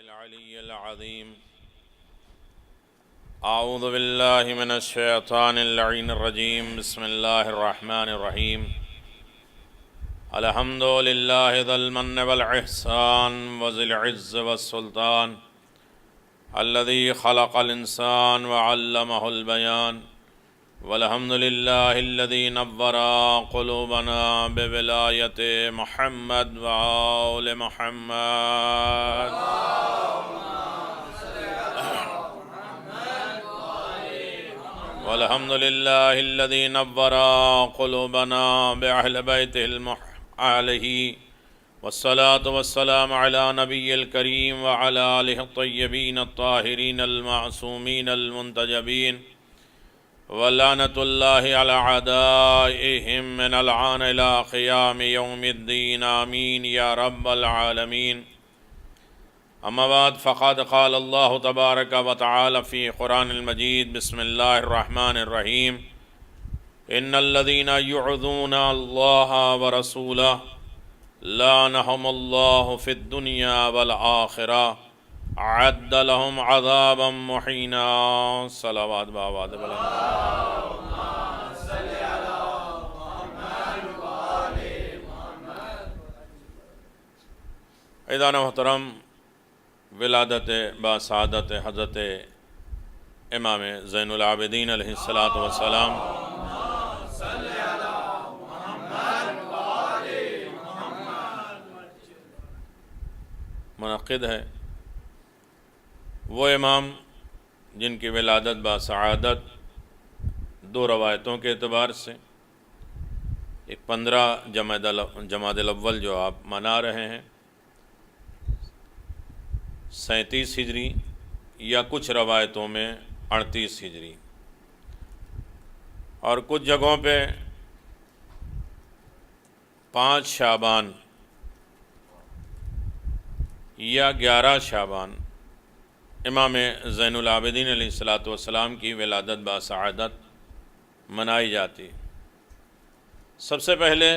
العلي العظيم. أعوذ بالله من الشيطان اللعين الرجيم. بسم الله الرحمن الرحيم. الحمد لله ذي المن والإحسان وذي العز والسلطان الذي خلق الإنسان وعلمه البيان. والحمد لله الذي نور قلوبنا بولاية محمد وآل محمد. والحمد لله الذي نور قلوبنا بأهل بيته عليه. والصلاة والسلام على نبي الكريم وعلى آله الطيبين الطاهرين المعصومين المنتجبين. ولعنة الله على أعدائهم من الآن إلى قيام يوم الدين. آمين يا رب العالمين. أما بعد فقد قال الله تبارك وتعالى في قرآن المجيد. بسم الله الرحمن الرحيم. إن الذين يعظون الله ورسوله لعنهم الله في الدنيا والآخرة أعد لهم عذابا مهينا. صلوات بآباد بلند. عیدان محترم، ولادت باسعادت حضرت امام زین العابدین علیہ السلام منعقد ہے. وہ امام جن کی ولادت باسعادت دو روایتوں کے اعتبار سے، ایک 15 جمادی الاول جو آپ منا رہے ہیں 37 ہجری، یا کچھ روایتوں میں 38 ہجری، اور کچھ جگہوں پہ 5 شعبان یا 11 شعبان امام زین العابدین علیہ السلام کی ولادت باسعادت منائی جاتی. سب سے پہلے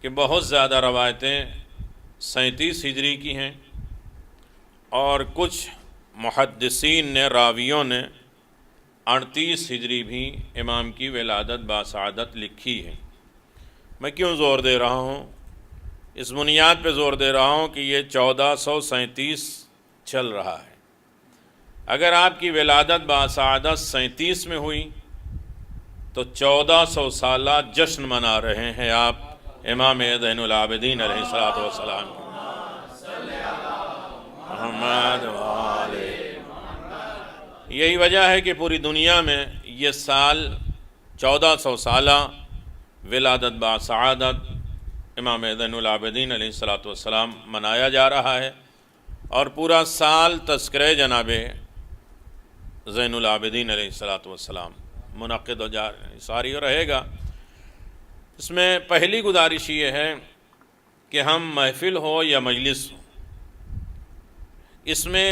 کہ بہت زیادہ روایتیں 37 ہجری کی ہیں، اور کچھ محدثین نے، راویوں نے 38 ہجری بھی امام کی ولادت باسعادت لکھی ہے. میں کیوں زور دے رہا ہوں؟ اس بنیاد پہ زور دے رہا ہوں کہ یہ 1437 چل رہا ہے. اگر آپ کی ولادت باسعادت 37 میں ہوئی تو 1400 سالہ جشن منا رہے ہیں آپ امام زین العابدین علیہ السلام کی. محمد یہی وجہ ہے کہ پوری دنیا میں یہ سال 1400 سالہ ولادت باسعادت امام زین العابدین علیہ السلام منایا جا رہا ہے، اور پورا سال تذکرہ جناب زین العابدین علیہ السلام منعقد ہو ساری رہے گا. اس میں پہلی گزارش یہ ہے کہ ہم محفل ہو یا مجلس ہو، اس میں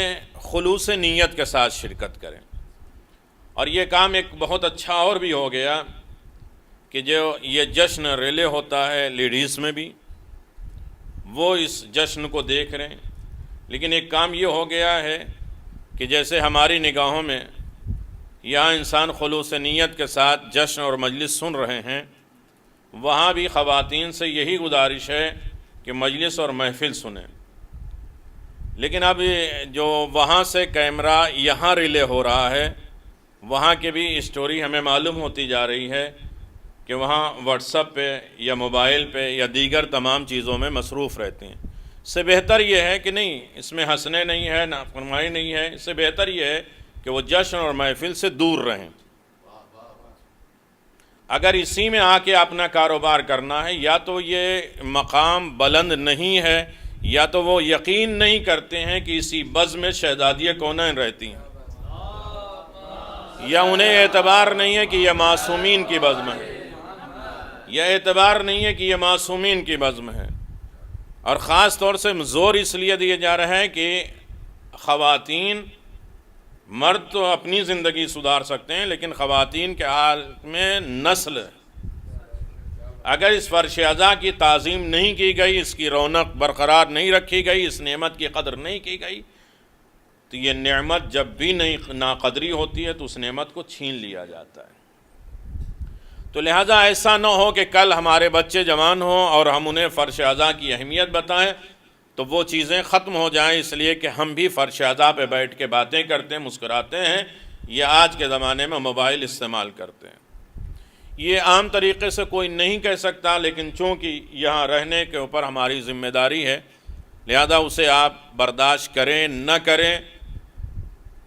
خلوص نیت کے ساتھ شرکت کریں. اور یہ کام ایک بہت اچھا اور بھی ہو گیا کہ جو یہ جشن ریلے ہوتا ہے لیڈیز میں بھی، وہ اس جشن کو دیکھ رہے ہیں. لیکن ایک کام یہ ہو گیا ہے کہ جیسے ہماری نگاہوں میں یہاں انسان خلوص نیت کے ساتھ جشن اور مجلس سن رہے ہیں، وہاں بھی خواتین سے یہی گزارش ہے کہ مجلس اور محفل سنیں. لیکن اب جو وہاں سے کیمرہ یہاں ریلے ہو رہا ہے، وہاں کی بھی اسٹوری ہمیں معلوم ہوتی جا رہی ہے کہ وہاں واٹس ایپ پہ یا موبائل پہ یا دیگر تمام چیزوں میں مصروف رہتے ہیں. اس سے بہتر یہ ہے کہ نہیں، اس میں ہنسنے نہیں ہے، نافرمانی نہیں ہے. اس سے بہتر یہ ہے کہ وہ جشن اور محفل سے دور رہیں. اگر اسی میں آ کے اپنا کاروبار کرنا ہے، یا تو یہ مقام بلند نہیں ہے، یا تو وہ یقین نہیں کرتے ہیں کہ اسی بزم میں شہزادیہ کونین رہتی ہیں، یا انہیں اعتبار نہیں ہے کہ یہ معصومین کی بزم ہے، یا اعتبار نہیں ہے کہ یہ معصومین کی بزم ہے. اور خاص طور سے زور اس لیے دیا جا رہا ہے کہ خواتین، مرد تو اپنی زندگی سدھار سکتے ہیں، لیکن خواتین کے حال میں نسل اگر اس فرش ازا کی تعظیم نہیں کی گئی، اس کی رونق برقرار نہیں رکھی گئی، اس نعمت کی قدر نہیں کی گئی، تو یہ نعمت جب بھی ناقدری ہوتی ہے تو اس نعمت کو چھین لیا جاتا ہے۔ تو لہٰذا ایسا نہ ہو کہ کل ہمارے بچے جوان ہوں اور ہم انہیں فرش ازا کی اہمیت بتائیں تو وہ چیزیں ختم ہو جائیں، اس لیے کہ ہم بھی فرش ازا پہ بیٹھ کے باتیں کرتے ہیں، مسکراتے ہیں، یہ آج کے زمانے میں موبائل استعمال کرتے ہیں۔ یہ عام طریقے سے کوئی نہیں کہہ سکتا، لیکن چونکہ یہاں رہنے کے اوپر ہماری ذمہ داری ہے، لہذا اسے آپ برداشت کریں نہ کریں،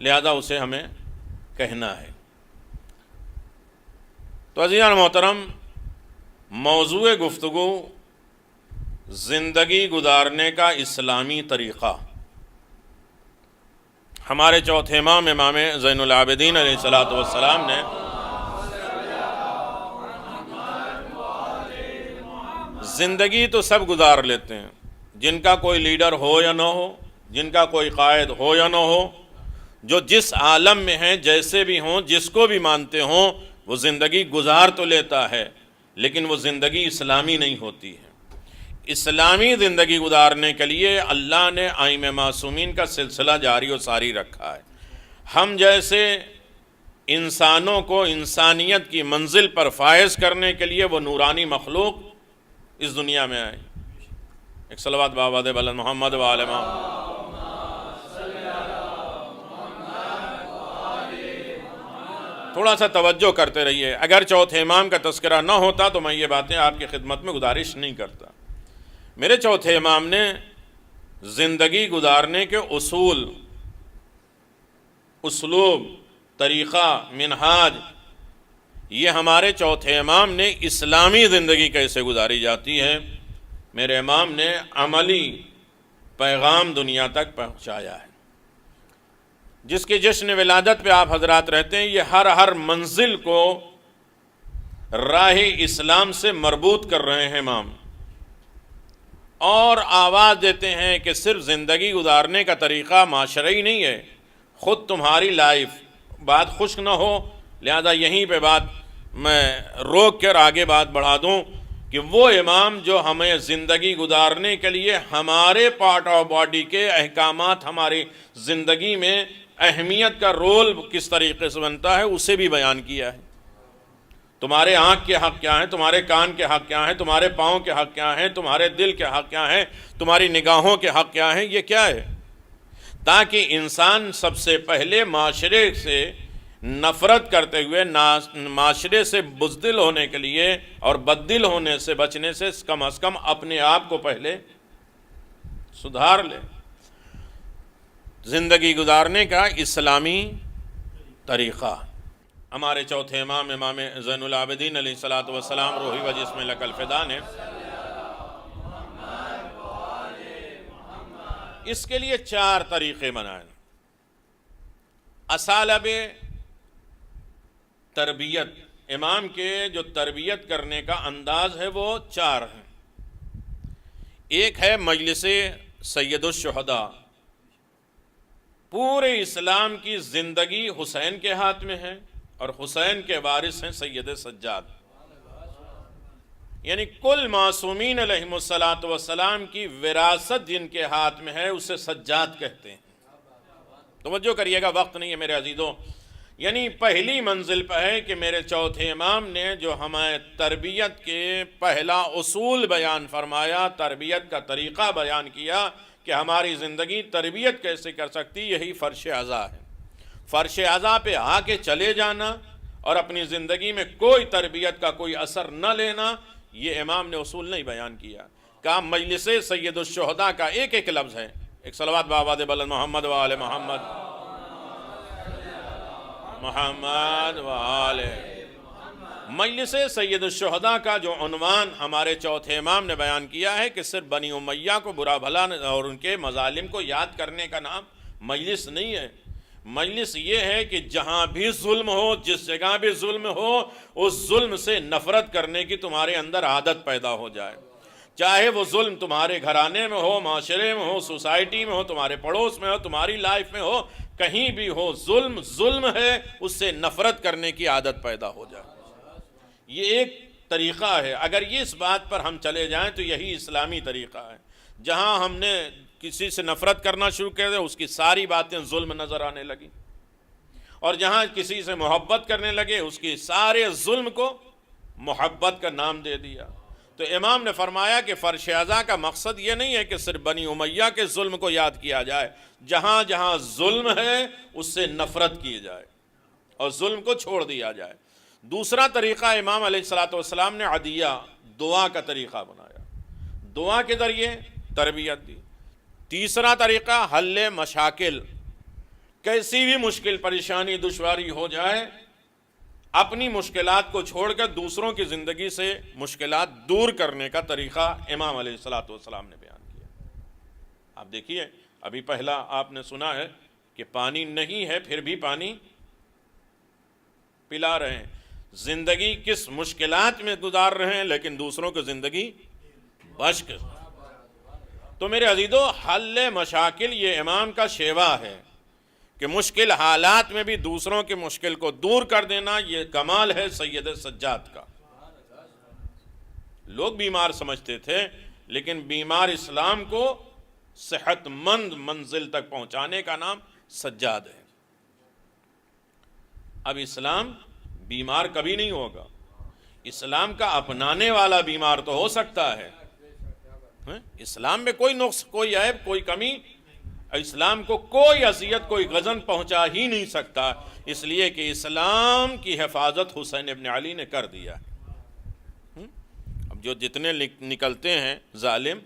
لہذا اسے ہمیں کہنا ہے۔ تو عزیزان محترم، موضوع گفتگو زندگی گزارنے کا اسلامی طریقہ۔ ہمارے چوتھے امام امام زین العابدین علیہ السلام نے زندگی تو سب گزار لیتے ہیں، جن کا کوئی لیڈر ہو یا نہ ہو، جن کا کوئی قائد ہو یا نہ ہو، جو جس عالم میں ہیں، جیسے بھی ہوں، جس کو بھی مانتے ہوں، وہ زندگی گزار تو لیتا ہے، لیکن وہ زندگی اسلامی نہیں ہوتی ہے۔ اسلامی زندگی گزارنے کے لیے اللہ نے ائمہ معصومین کا سلسلہ جاری و ساری رکھا ہے۔ ہم جیسے انسانوں کو انسانیت کی منزل پر فائز کرنے کے لیے وہ نورانی مخلوق اس دنیا میں آئے۔ ایک صلوات بابا دے بلند محمد و آل محمد۔ تھوڑا سا توجہ کرتے رہیے، اگر چوتھے امام کا تذکرہ نہ ہوتا تو میں یہ باتیں آپ کی خدمت میں گزارش نہیں کرتا۔ میرے چوتھے امام نے زندگی گزارنے کے اصول، اسلوب، طریقہ، منہاج، یہ ہمارے چوتھے امام نے اسلامی زندگی کیسے گزاری جاتی ہے، میرے امام نے عملی پیغام دنیا تک پہنچایا ہے۔ جس کے جشن ولادت پہ آپ حضرات رہتے ہیں، یہ ہر منزل کو راہ اسلام سے مربوط کر رہے ہیں امام، اور آواز دیتے ہیں کہ صرف زندگی گزارنے کا طریقہ معاشرئی نہیں ہے، خود تمہاری لائف۔ بات خشک نہ ہو، لہذا یہیں پہ بات میں روک کر آگے بات بڑھا دوں کہ وہ امام جو ہمیں زندگی گزارنے کے لیے ہمارے پارٹ آف باڈی کے احکامات، ہماری زندگی میں اہمیت کا رول کس طریقے سے بنتا ہے، اسے بھی بیان کیا ہے۔ تمہارے آنکھ کے حق کیا ہیں، تمہارے کان کے حق کیا ہیں، تمہارے پاؤں کے حق کیا ہیں، تمہارے دل کے حق کیا ہیں، تمہاری نگاہوں کے حق کیا ہیں، یہ کیا ہے؟ تاکہ انسان سب سے پہلے معاشرے سے نفرت کرتے ہوئے، معاشرے سے بزدل ہونے کے لیے اور بددل ہونے سے بچنے سے کم از کم اپنے آپ کو پہلے سدھار لے۔ زندگی گزارنے کا اسلامی طریقہ۔ ہمارے چوتھے امام امام زین العابدین علیہ السلام روحی و جسم لک الفدا نے اس کے لیے 4 طریقے بنائے۔ اسالب تربیت، امام کے جو تربیت کرنے کا انداز ہے وہ 4 ہیں۔ ایک ہے مجلس سید الشہداء، پورے اسلام کی زندگی حسین کے ہاتھ میں ہے اور حسین کے وارث ہیں سید سجاد، یعنی کل معصومین علیہم السلام کی وراثت جن کے ہاتھ میں ہے اسے سجاد کہتے ہیں۔ توجہ کریے گا، وقت نہیں ہے میرے عزیزوں۔ یعنی پہلی منزل پہ ہے کہ میرے چوتھے امام نے جو ہمیں تربیت کے پہلا اصول بیان فرمایا، تربیت کا طریقہ بیان کیا کہ ہماری زندگی تربیت کیسے کر سکتی، یہی فرش ازا ہے۔ فرش ازا پہ آ کے چلے جانا اور اپنی زندگی میں کوئی تربیت کا کوئی اثر نہ لینا، یہ امام نے اصول نہیں بیان کیا۔ کہا مجلس سید الشہداء کا ایک ایک لفظ ہے۔ ایک صلوات بابا دے بلند محمد و آل محمد، محمد و آل۔ مجلس سید الشہداء کا جو عنوان ہمارے چوتھے امام نے بیان کیا ہے کہ صرف بنی امیہ کو برا بھلا اور ان کے مظالم کو یاد کرنے کا نام مجلس نہیں ہے۔ مجلس یہ ہے کہ جہاں بھی ظلم ہو، جس جگہ بھی ظلم ہو، اس ظلم سے نفرت کرنے کی تمہارے اندر عادت پیدا ہو جائے، چاہے وہ ظلم تمہارے گھرانے میں ہو، معاشرے میں ہو، سوسائٹی میں ہو، تمہارے پڑوس میں ہو، تمہاری لائف میں ہو، کہیں بھی ہو، ظلم ظلم ہے، اس سے نفرت کرنے کی عادت پیدا ہو جائے۔ یہ ایک طریقہ ہے، اگر یہ اس بات پر ہم چلے جائیں تو یہی اسلامی طریقہ ہے۔ جہاں ہم نے کسی سے نفرت کرنا شروع کر دیا، اس کی ساری باتیں ظلم نظر آنے لگی، اور جہاں کسی سے محبت کرنے لگے، اس کی سارے ظلم کو محبت کا نام دے دیا۔ تو امام نے فرمایا کہ فرش ازاں کا مقصد یہ نہیں ہے کہ صرف بنی امیہ کے ظلم کو یاد کیا جائے، جہاں جہاں ظلم ہے اس سے نفرت کی جائے اور ظلم کو چھوڑ دیا جائے۔ دوسرا طریقہ امام علیہ الصلوۃ والسلام نے عدیہ، دعا کا طریقہ بنایا، دعا کے ذریعے تربیت دی۔ تیسرا طریقہ حل مشاکل، کیسی بھی مشکل پریشانی دشواری ہو جائے، اپنی مشکلات کو چھوڑ کر دوسروں کی زندگی سے مشکلات دور کرنے کا طریقہ امام علیہ الصلوۃ والسلام نے بیان کیا۔ آپ دیکھیے، ابھی پہلا آپ نے سنا ہے کہ پانی نہیں ہے پھر بھی پانی پلا رہے ہیں، زندگی کس مشکلات میں گزار رہے ہیں لیکن دوسروں کی زندگی بچ کے۔ تو میرے عزیزو، حل مشاکل یہ امام کا شیوا ہے کہ مشکل حالات میں بھی دوسروں کی مشکل کو دور کر دینا، یہ کمال ہے سید سجاد کا۔ لوگ بیمار سمجھتے تھے، لیکن بیمار اسلام کو صحت مند منزل تک پہنچانے کا نام سجاد ہے۔ اب اسلام بیمار کبھی نہیں ہوگا، اسلام کا اپنانے والا بیمار تو ہو سکتا ہے۔ اسلام میں کوئی نقص، کوئی عیب، کوئی کمی، اسلام کو کوئی اذیت، کوئی غضن پہنچا ہی نہیں سکتا، اس لیے کہ اسلام کی حفاظت حسین ابن علی نے کر دیا۔ اب جو جتنے نکلتے ہیں ظالم،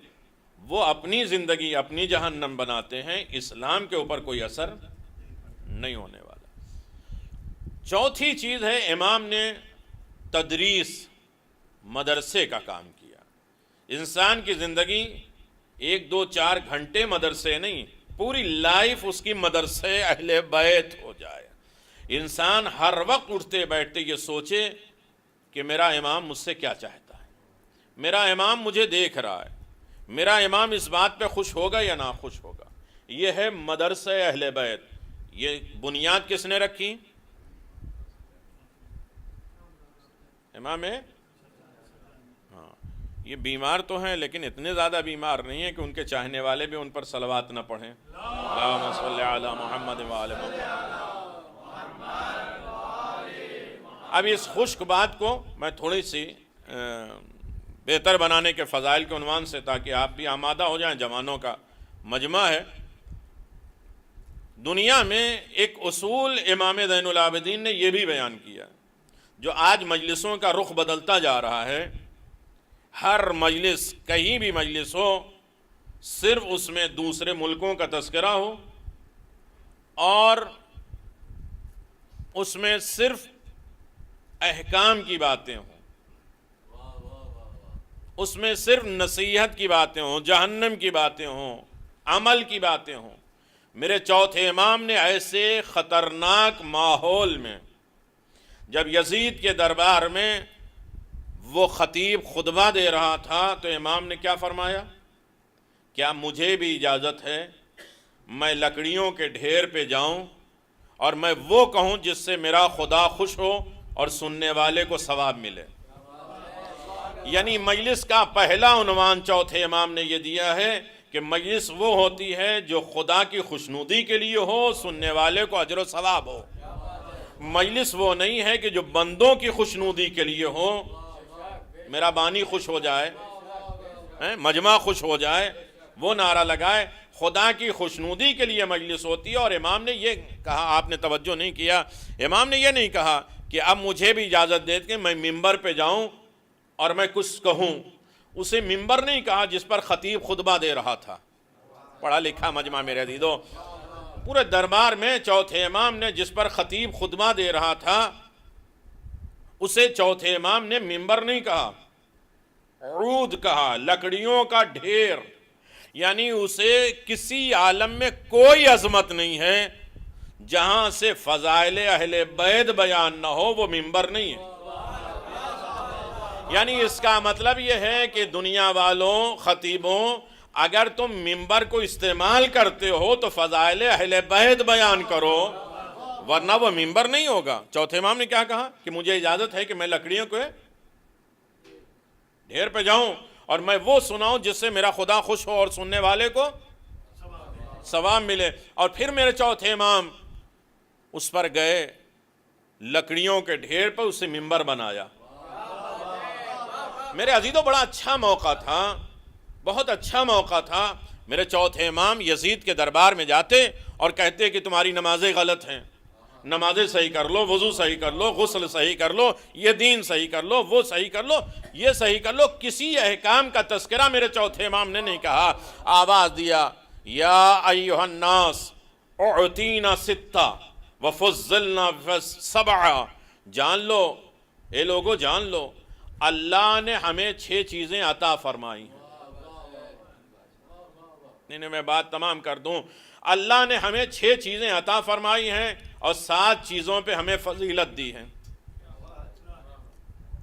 وہ اپنی زندگی اپنی جہنم بناتے ہیں، اسلام کے اوپر کوئی اثر نہیں ہونے والا۔ چوتھی چیز ہے، امام نے تدریس، مدرسے کا کام کیا۔ انسان کی زندگی 1 2 4 گھنٹے مدرسے نہیں، پوری لائف اس کی مدرسے اہل بیت ہو جائے۔ انسان ہر وقت اٹھتے بیٹھتے یہ سوچے کہ میرا امام مجھ سے کیا چاہتا ہے، میرا امام مجھے دیکھ رہا ہے، میرا امام اس بات پہ خوش ہوگا یا نہ خوش ہوگا۔ یہ ہے مدرسے اہل بیت۔ یہ بنیاد کس نے رکھی؟ امام ہے۔ ہاں، یہ بیمار تو ہیں لیکن اتنے زیادہ بیمار نہیں ہیں کہ ان کے چاہنے والے بھی ان پر صلوات نہ پڑھیں۔ اللہم صلی علی محمد وآل محمد۔ اب اس خشک بات کو میں تھوڑی سی بہتر بنانے کے فضائل کے عنوان سے، تاکہ آپ بھی آمادہ ہو جائیں، جوانوں کا مجمع ہے۔ دنیا میں ایک اصول امام زین العابدین نے یہ بھی بیان کیا، جو آج مجلسوں کا رخ بدلتا جا رہا ہے۔ ہر مجلس، کہیں بھی مجلس ہو، صرف اس میں دوسرے ملکوں کا تذکرہ ہو، اور اس میں صرف احکام کی باتیں ہوں، اس میں صرف نصیحت کی باتیں ہوں، جہنم کی باتیں ہوں، عمل کی باتیں ہوں۔ میرے چوتھے امام نے ایسے خطرناک ماحول میں، جب یزید کے دربار میں وہ خطیب خطبہ دے رہا تھا، تو امام نے کیا فرمایا؟ کیا مجھے بھی اجازت ہے میں لکڑیوں کے ڈھیر پہ جاؤں اور میں وہ کہوں جس سے میرا خدا خوش ہو اور سننے والے کو ثواب ملے؟ یعنی مجلس کا پہلا عنوان چوتھے امام نے یہ دیا ہے کہ مجلس وہ ہوتی ہے جو خدا کی خوشنودی کے لیے ہو، سننے والے کو اجر و ثواب ہو۔ مجلس وہ نہیں ہے کہ جو بندوں کی خوشنودی کے لیے ہو، میرا بانی خوش ہو جائے، مجمع خوش ہو جائے، وہ نعرہ لگائے۔ خدا کی خوشنودی کے لیے مجلس ہوتی ہے۔ اور امام نے یہ کہا، آپ نے توجہ نہیں کیا، امام نے یہ نہیں کہا کہ اب مجھے بھی اجازت دے کہ میں ممبر پہ جاؤں اور میں کچھ کہوں۔ اسے ممبر نہیں کہا جس پر خطیب خطبہ دے رہا تھا۔ پڑھا لکھا مجمع میرے عزیزو، پورے دربار میں چوتھے امام نے جس پر خطیب خطبہ دے رہا تھا، اسے چوتھے امام نے ممبر نہیں کہا، عود کہا، لکڑیوں کا ڈھیر۔ یعنی اسے کسی عالم میں کوئی عظمت نہیں ہے جہاں سے فضائل اہل بیت بیان نہ ہو، وہ ممبر نہیں ہے۔ یعنی اس کا مطلب یہ ہے کہ دنیا والوں، خطیبوں، اگر تم ممبر کو استعمال کرتے ہو تو فضائل اہل بیت بیان کرو، ورنہ وہ ممبر نہیں ہوگا۔ چوتھے امام نے کیا کہا کہ مجھے اجازت ہے کہ میں لکڑیوں کو ڈھیر پہ جاؤں اور میں وہ سناؤں جس سے میرا خدا خوش ہو اور سننے والے کو ثواب ملے. اور پھر میرے چوتھے امام اس پر گئے، لکڑیوں کے ڈھیر پر اسے منبر بنایا. میرے عزیزوں بڑا اچھا موقع تھا، بہت اچھا موقع تھا. میرے چوتھے امام یزید کے دربار میں جاتے اور کہتے کہ تمہاری نمازیں غلط ہیں، نمازیں صحیح کر لو، وضو صحیح کر لو، غسل صحیح کر لو، یہ دین صحیح کر لو، وہ صحیح کر لو، یہ صحیح کر لو. کسی احکام کا تذکرہ میرے چوتھے امام نے نہیں کہا. آواز دیا، یا ایھا الناس اعطینا ستہ وفضلنا سبعہ. جان لو اے لوگو، جان لو اللہ نے ہمیں 6 چیزیں عطا فرمائی ہیں. نہیں میں بات تمام کر دوں. اللہ نے ہمیں 6 چیزیں عطا فرمائی ہیں اور 7 چیزوں پہ ہمیں فضیلت دی ہے.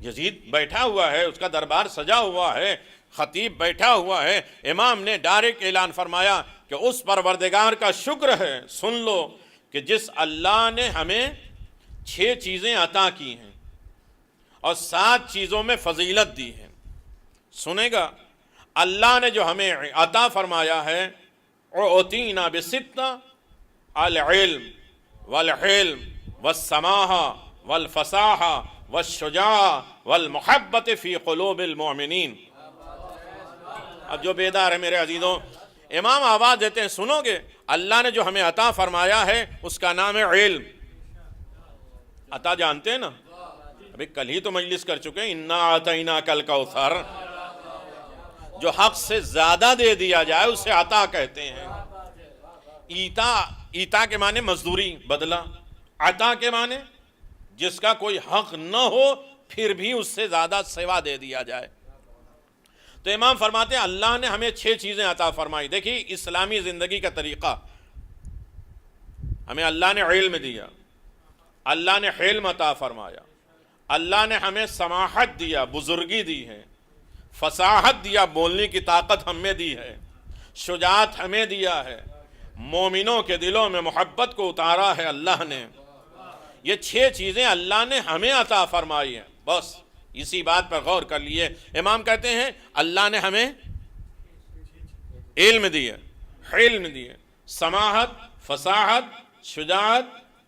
یزید بیٹھا ہوا ہے، اس کا دربار سجا ہوا ہے، خطیب بیٹھا ہوا ہے. امام نے ڈائریکٹ اعلان فرمایا کہ اس پروردگار کا شکر ہے، سن لو کہ جس اللہ نے ہمیں 6 چیزیں عطا کی ہیں اور 7 چیزوں میں فضیلت دی ہے. سنے گا، اللہ نے جو ہمیں عطا فرمایا ہے، اعطینا بستہ، العلم والحلم والسماحہ والفصاحہ والشجاعہ والمحبت فی قلوب المؤمنین. اب جو بیدار ہے میرے عزیزوں، امام آواز دیتے ہیں، سنو گے اللہ نے جو ہمیں عطا فرمایا ہے اس کا نام ہے علم. عطا جانتے ہیں نا، ابھی کل ہی تو مجلس کر چکے ہیں، انا اعطیناک الکوثر. جو حق سے زیادہ دے دیا جائے اسے عطا کہتے ہیں. ایتا کے معنی مزدوری، بدلہ. عطا کے معنی جس کا کوئی حق نہ ہو پھر بھی اس سے زیادہ سوا دے دیا جائے. تو امام فرماتے ہیں اللہ نے ہمیں 6 چیزیں عطا فرمائی. دیکھیے اسلامی زندگی کا طریقہ، ہمیں اللہ نے علم دیا، اللہ نے حلم عطا فرمایا، اللہ نے ہمیں سماحت دیا، بزرگی دی ہے، فصاحت دیا، بولنے کی طاقت ہمیں دی ہے، شجاعت ہمیں دیا ہے، مومنوں کے دلوں میں محبت کو اتارا ہے اللہ نے. یہ 6 چیزیں اللہ نے ہمیں عطا فرمائی ہیں. بس اسی بات پر غور کر لیے. امام کہتے ہیں اللہ نے ہمیں علم دیے، حلم دیے، سماحت، فصاحت، شجاعت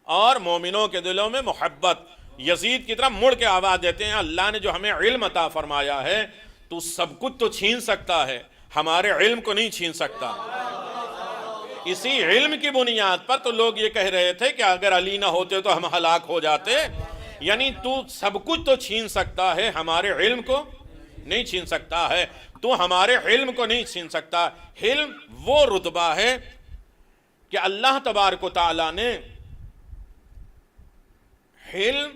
اور مومنوں کے دلوں میں محبت. یزید کی طرف مڑ کے آواز دیتے ہیں اللہ نے جو ہمیں علم عطا فرمایا ہے، تو سب کچھ تو چھین سکتا ہے، ہمارے علم کو نہیں چھین سکتا. اسی علم کی بنیاد پر تو لوگ یہ کہہ رہے تھے کہ اگر علی نہ ہوتے تو ہم ہلاک ہو جاتے. یعنی تو سب کچھ تو چھین سکتا ہے، ہمارے علم کو نہیں چھین سکتا ہے. تو ہمارے علم کو نہیں چھین سکتا. علم وہ رتبہ ہے کہ اللہ تبارک و تعالیٰ نے علم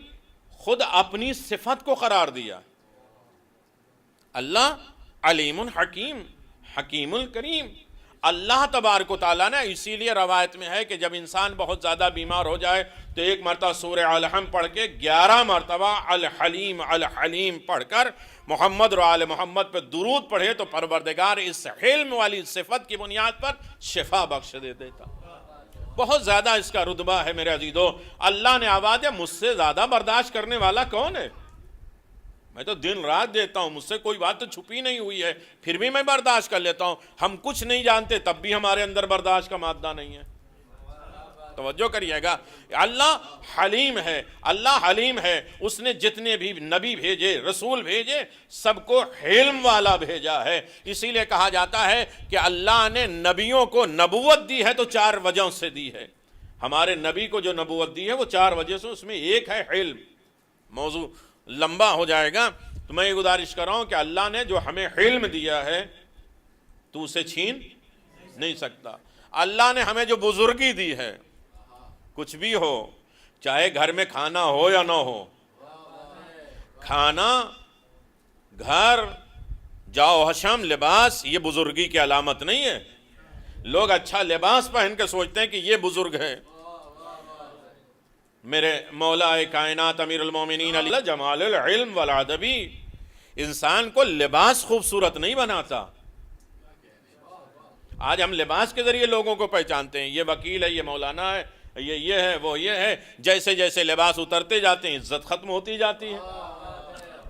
خود اپنی صفت کو قرار دیا. اللہ علیم حکیم، حکیم الکریم. اللہ تبارک و تعالیٰ نے، اسی لیے روایت میں ہے کہ جب انسان بہت زیادہ بیمار ہو جائے تو ایک مرتبہ سورہ الحم پڑھ کے 11 مرتبہ الحلیم الحلیم پڑھ کر محمد و آل محمد پہ درود پڑھے تو پروردگار اس حلم والی صفت کی بنیاد پر شفا بخش دے دیتا. بہت زیادہ اس کا رتبہ ہے میرے عزیزو. اللہ نے آواز دیا مجھ سے زیادہ برداشت کرنے والا کون ہے؟ میں تو دن رات دیتا ہوں، مجھ سے کوئی بات تو چھپی نہیں ہوئی ہے، پھر بھی میں برداشت کر لیتا ہوں. ہم کچھ نہیں جانتے تب بھی ہمارے اندر برداشت کا مادہ نہیں ہے. توجہ کریے گا، اللہ حلیم ہے، اللہ حلیم ہے. اس نے جتنے بھی نبی بھیجے، رسول بھیجے، سب کو حلم والا بھیجا ہے. اسی لیے کہا جاتا ہے کہ اللہ نے نبیوں کو نبوت دی ہے تو 4 وجہوں سے دی ہے. ہمارے نبی کو جو نبوت دی ہے وہ 4 وجہ سے، اس میں ایک ہے علم. موضوع لمبا ہو جائے گا تو میں یہ گزارش کر رہا ہوں کہ اللہ نے جو ہمیں علم دیا ہے تو اسے چھین نہیں سکتا. اللہ نے ہمیں جو بزرگی دی ہے، کچھ بھی ہو، چاہے گھر میں کھانا ہو یا نہ ہو، کھانا، گھر، جاؤ حشم، لباس، یہ بزرگی کی علامت نہیں ہے. لوگ اچھا لباس پہن کے سوچتے ہیں کہ یہ بزرگ ہے. میرے مولا کائنات امیر المومنین علی جمال العلم والادبی انسان کو لباس خوبصورت نہیں بناتا. آج ہم لباس کے ذریعے لوگوں کو پہچانتے ہیں، یہ وکیل ہے، یہ مولانا ہے، یہ ہے، وہ یہ ہے. جیسے جیسے لباس اترتے جاتے ہیں عزت ختم ہوتی جاتی ہے.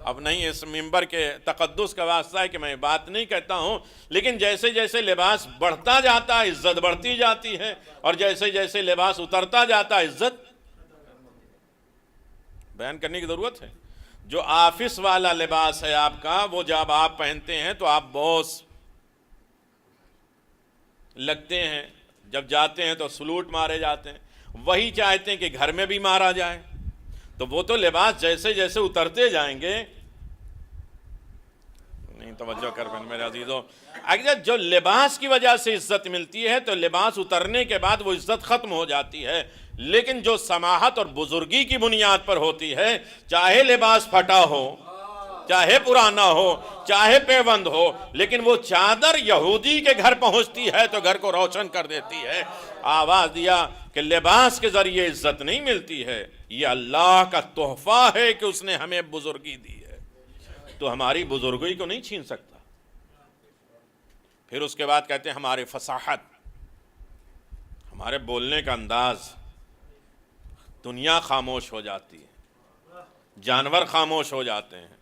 اب نہیں اس منبر کے تقدس کا واسطہ ہے کہ میں بات نہیں کہتا ہوں، لیکن جیسے جیسے لباس بڑھتا جاتا ہے عزت بڑھتی جاتی ہے، اور جیسے جیسے لباس اترتا جاتا ہے عزت بیان کرنے کی ضرورت ہے۔ جو آفس والا لباس ہے آپ کا، وہ جب آپ پہنتے ہیں تو آپ باس لگتے ہیں، جب جاتے ہیں تو سلوٹ مارے جاتے ہیں، وہی چاہتے ہیں کہ گھر میں بھی مارا جائے۔ تو وہ تو لباس جیسے جیسے اترتے جائیں گے، نہیں توجہ کر میرے عزیزوں، اگر جو لباس کی وجہ سے عزت ملتی ہے تو لباس اترنے کے بعد وہ عزت ختم ہو جاتی ہے، لیکن جو سماحت اور بزرگی کی بنیاد پر ہوتی ہے، چاہے لباس پھٹا ہو، چاہے پرانا ہو، چاہے پیوند ہو، لیکن وہ چادر یہودی کے گھر پہنچتی ہے تو گھر کو روشن کر دیتی ہے۔ آواز دیا کہ لباس کے ذریعے عزت نہیں ملتی ہے، یہ اللہ کا تحفہ ہے کہ اس نے ہمیں بزرگی دی ہے، تو ہماری بزرگی کو نہیں چھین سکتا۔ پھر اس کے بعد کہتے ہیں ہمارے فصاحت، ہمارے بولنے کا انداز، دنیا خاموش ہو جاتی ہے، جانور خاموش ہو جاتے ہیں،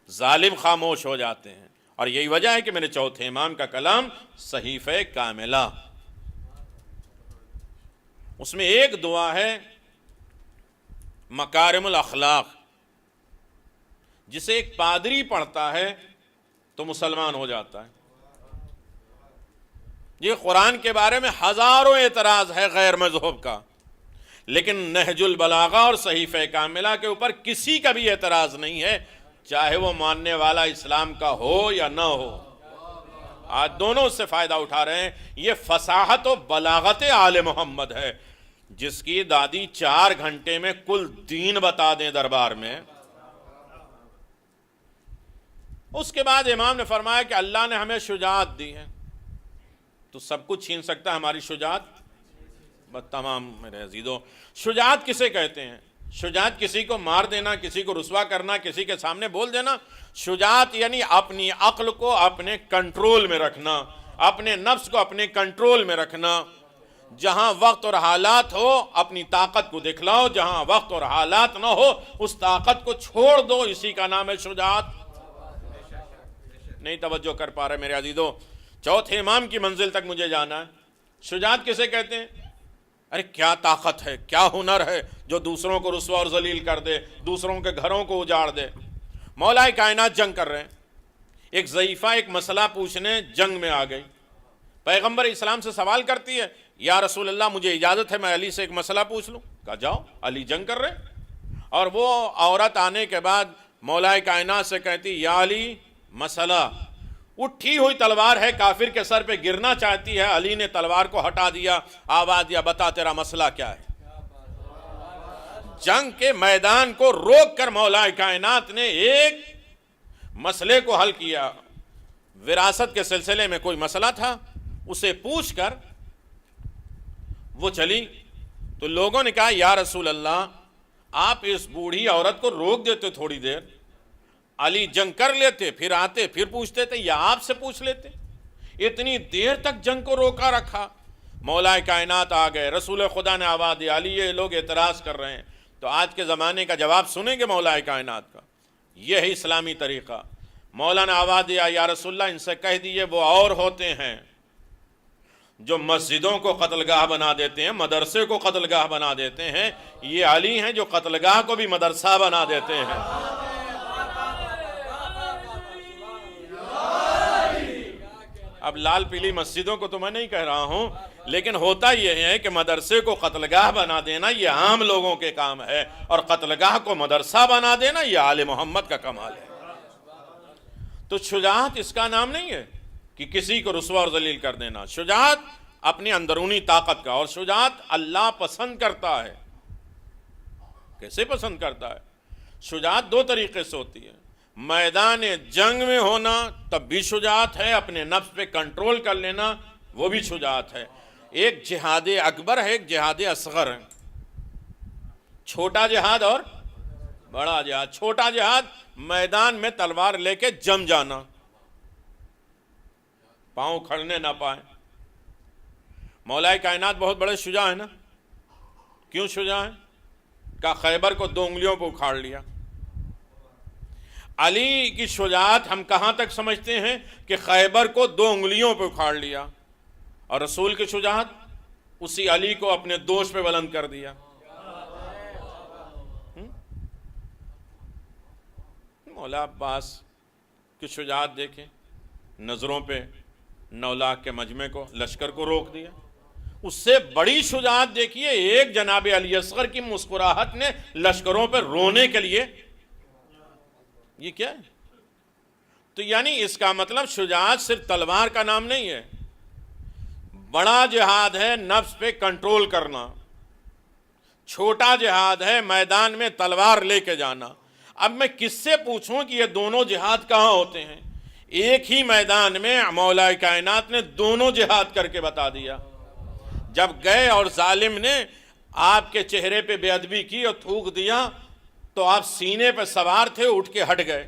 ظالم خاموش ہو جاتے ہیں، اور یہی وجہ ہے کہ میرے چوتھے امام کا کلام صحیفہ کاملہ، اس میں ایک دعا ہے مکارم الاخلاق، جسے ایک پادری پڑھتا ہے تو مسلمان ہو جاتا ہے۔ یہ قرآن کے بارے میں ہزاروں اعتراض ہے غیر مذہب کا، لیکن نہج البلاغہ اور صحیفہ کاملہ کے اوپر کسی کا بھی اعتراض نہیں ہے، چاہے وہ ماننے والا اسلام کا ہو یا نہ ہو۔ آج دونوں اس سے فائدہ اٹھا رہے ہیں۔ یہ فصاحت و بلاغت آل محمد ہے، جس کی دادی 4 گھنٹے میں کل دین بتا دیں دربار میں۔ اس کے بعد امام نے فرمایا کہ اللہ نے ہمیں شجاعت دی ہے، تو سب کچھ چھین سکتا ہے ہماری شجاعت؟ بس تمام میرے عزیزوں، شجاعت کسے کہتے ہیں؟ شجاعت کسی کو مار دینا، کسی کو رسوا کرنا، کسی کے سامنے بول دینا۔ شجاعت یعنی اپنی عقل کو اپنے کنٹرول میں رکھنا، اپنے نفس کو اپنے کنٹرول میں رکھنا۔ جہاں وقت اور حالات ہو اپنی طاقت کو دکھلاؤ، جہاں وقت اور حالات نہ ہو اس طاقت کو چھوڑ دو، اسی کا نام ہے شجاعت۔ نہیں توجہ کر پا رہے میرے عزیزوں، چوتھے امام کی منزل تک مجھے جانا ہے۔ شجاعت کسے کہتے ہیں؟ ارے کیا طاقت ہے، کیا ہنر ہے جو دوسروں کو رسوا اور ذلیل کر دے، دوسروں کے گھروں کو اجاڑ دے۔ مولا کائنات جنگ کر رہے ہیں، ایک ضعیفہ ایک مسئلہ پوچھنے جنگ میں آ گئی، پیغمبر اسلام سے سوال کرتی ہے، یا رسول اللہ مجھے اجازت ہے میں علی سے ایک مسئلہ پوچھ لوں؟ کہا جاؤ، علی جنگ کر رہے ہیں۔ اور وہ عورت آنے کے بعد مولا کائنات سے کہتی، یا علی مسئلہ، اٹھی ہوئی تلوار ہے، کافر کے سر پہ گرنا چاہتی ہے، علی نے تلوار کو ہٹا دیا، آواز دیا، بتا تیرا مسئلہ کیا ہے؟ جنگ کے میدان کو روک کر مولا کائنات نے ایک مسئلے کو حل کیا۔ وراثت کے سلسلے میں کوئی مسئلہ تھا، اسے پوچھ کر وہ چلی، تو لوگوں نے کہا یا رسول اللہ آپ اس بوڑھی عورت کو روک دیتے تھوڑی دیر، علی جنگ کر لیتے، پھر آتے پھر پوچھتے تھے، یا آپ سے پوچھ لیتے، اتنی دیر تک جنگ کو روکا رکھا۔ مولا کائنات آ گئے، رسول خدا نے آواز دی، علی یہ لوگ اعتراض کر رہے ہیں۔ تو آج کے زمانے کا جواب سنیں گے مولا کائنات کا، یہ ہے اسلامی طریقہ۔ مولا نے آواز دیا، یا رسول اللہ ان سے کہہ دیجئے وہ اور ہوتے ہیں جو مسجدوں کو قتل گاہ بنا دیتے ہیں، مدرسے کو قتل گاہ بنا دیتے ہیں، یہ علی ہیں جو قتل گاہ کو بھی مدرسہ بنا دیتے ہیں۔ اب لال پیلی مسجدوں کو تو میں نہیں کہہ رہا ہوں، لیکن ہوتا یہ ہے کہ مدرسے کو قتل گاہ بنا دینا یہ عام لوگوں کے کام ہے، اور قتل گاہ کو مدرسہ بنا دینا یہ آل محمد کا کمال ہے۔ تو شجاعت اس کا نام نہیں ہے کہ کسی کو رسوا اور ذلیل کر دینا، شجاعت اپنی اندرونی طاقت کا، اور شجاعت اللہ پسند کرتا ہے۔ کیسے پسند کرتا ہے؟ شجاعت 2 طریقے سے ہوتی ہے، میدان جنگ میں ہونا تب بھی شجاعت ہے، اپنے نفس پہ کنٹرول کر لینا وہ بھی شجاعت ہے۔ ایک جہاد اکبر ہے، ایک جہاد اصغر ہے، چھوٹا جہاد اور بڑا جہاد۔ چھوٹا جہاد میدان میں تلوار لے کے جم جانا، پاؤں کھڑنے نہ پائیں۔ مولا کائنات بہت بڑے شجاع ہیں نا، کیوں شجاع ہیں؟ کہ خیبر کو 2 انگلیوں پہ اکھاڑ لیا۔ علی کی شجاعت ہم کہاں تک سمجھتے ہیں کہ خیبر کو 2 انگلیوں پہ اکھاڑ لیا، اور رسول کی شجاعت اسی علی کو اپنے دوش پہ بلند کر دیا۔ مولا عباس کی شجاعت دیکھیں، نظروں پہ 9 لاکھ کے مجمع کو، لشکر کو روک دیا۔ اس سے بڑی شجاعت دیکھیے، ایک جناب علی اصغر کی مسکراہٹ نے لشکروں پہ رونے کے لیے، یہ کیا ہے؟ تو یعنی اس کا مطلب شجاعت صرف تلوار کا نام نہیں ہے، بڑا جہاد ہے نفس پہ کنٹرول کرنا، چھوٹا جہاد ہے میدان میں تلوار لے کے جانا۔ اب میں کس سے پوچھوں کہ یہ دونوں جہاد کہاں ہوتے ہیں؟ ایک ہی میدان میں مولا کائنات نے دونوں جہاد کر کے بتا دیا۔ جب گئے اور ظالم نے آپ کے چہرے پہ بے ادبی کی اور تھوک دیا تو آپ سینے پہ سوار تھے، اٹھ کے ہٹ گئے۔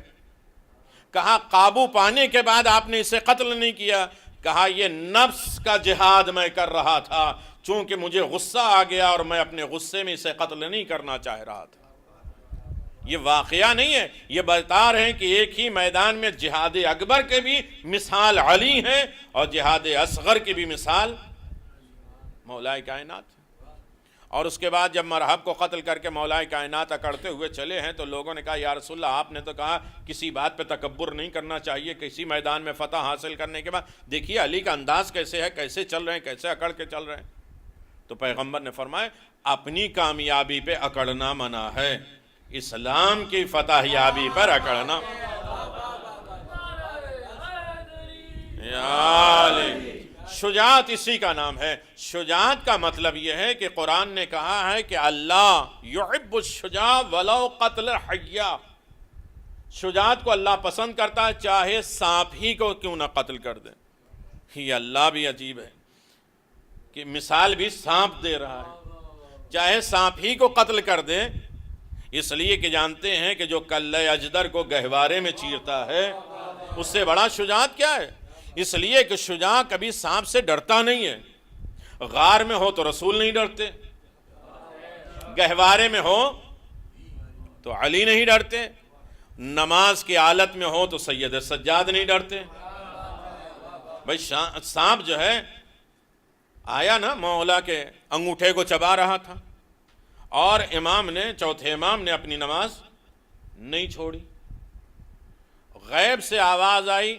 کہا قابو پانے کے بعد آپ نے اسے قتل نہیں کیا، کہا یہ نفس کا جہاد میں کر رہا تھا، چونکہ مجھے غصہ آ گیا اور میں اپنے غصے میں اسے قتل نہیں کرنا چاہ رہا تھا۔ یہ واقعہ نہیں ہے، یہ بتا رہے ہیں کہ ایک ہی میدان میں جہاد اکبر کے بھی مثال علی ہے اور جہاد اصغر کی بھی مثال مولا کائنات ہے۔ اور اس کے بعد جب مرحب کو قتل کر کے مولا کائنات اکڑتے ہوئے چلے ہیں تو لوگوں نے کہا یا رسول اللہ آپ نے تو کہا کسی بات پہ تکبر نہیں کرنا چاہیے، کسی میدان میں فتح حاصل کرنے کے بعد دیکھیے علی کا انداز کیسے ہے، کیسے چل رہے ہیں، کیسے اکڑ کے چل رہے ہیں۔ تو پیغمبر نے فرمایا اپنی کامیابی پہ اکڑنا منع ہے، اسلام کی فتح یابی پر اکڑنا۔ یا علی، شجاعت اسی کا نام ہے۔ شجاعت کا مطلب یہ ہے کہ قرآن نے کہا ہے کہ اللہ یحب الشجاع ولو قتل حیا، شجاعت کو اللہ پسند کرتا ہے چاہے سانپ ہی کو کیوں نہ قتل کر دے۔ یہ اللہ بھی عجیب ہے کہ مثال بھی سانپ دے رہا ہے، چاہے سانپ ہی کو قتل کر دے، اس لیے کہ جانتے ہیں کہ جو کلہ اجدر کو گہوارے میں چیرتا ہے اس سے بڑا شجاعت کیا ہے؟ اس لیے کہ شجاع کبھی سانپ سے ڈرتا نہیں ہے۔ غار میں ہو تو رسول نہیں ڈرتے، گہوارے میں ہو تو علی نہیں ڈرتے، نماز کی حالت میں ہو تو سید سجاد نہیں ڈرتے۔ بھائی سانپ جو ہے آیا نا مولا کے انگوٹھے کو چبا رہا تھا اور امام نے، چوتھے امام نے اپنی نماز نہیں چھوڑی۔ غیب سے آواز آئی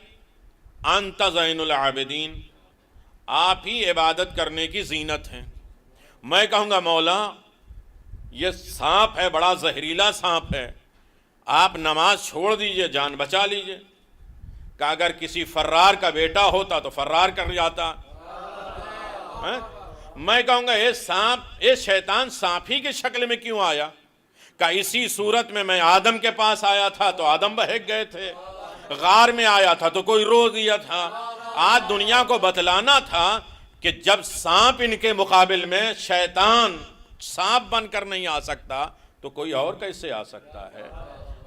انت زین العابدین، آپ ہی عبادت کرنے کی زینت ہیں۔ میں کہوں گا مولا یہ سانپ ہے، بڑا زہریلا سانپ ہے، آپ نماز چھوڑ دیجئے، جان بچا لیجئے۔ کہ اگر کسی فرار کا بیٹا ہوتا تو فرار کر جاتا۔ میں کہوں گا یہ شیطان سانپ ہی کی شکل میں کیوں آیا؟ کہ اسی صورت میں آدم کے پاس آیا تھا تو آدم بہک گئے تھے، غار میں آیا تھا تو کوئی رو دیا تھا۔ آج دنیا کو بتلانا تھا کہ جب سانپ ان کے مقابل میں شیطان سانپ بن کر نہیں آ سکتا تو کوئی اور کیسے آ سکتا ہے؟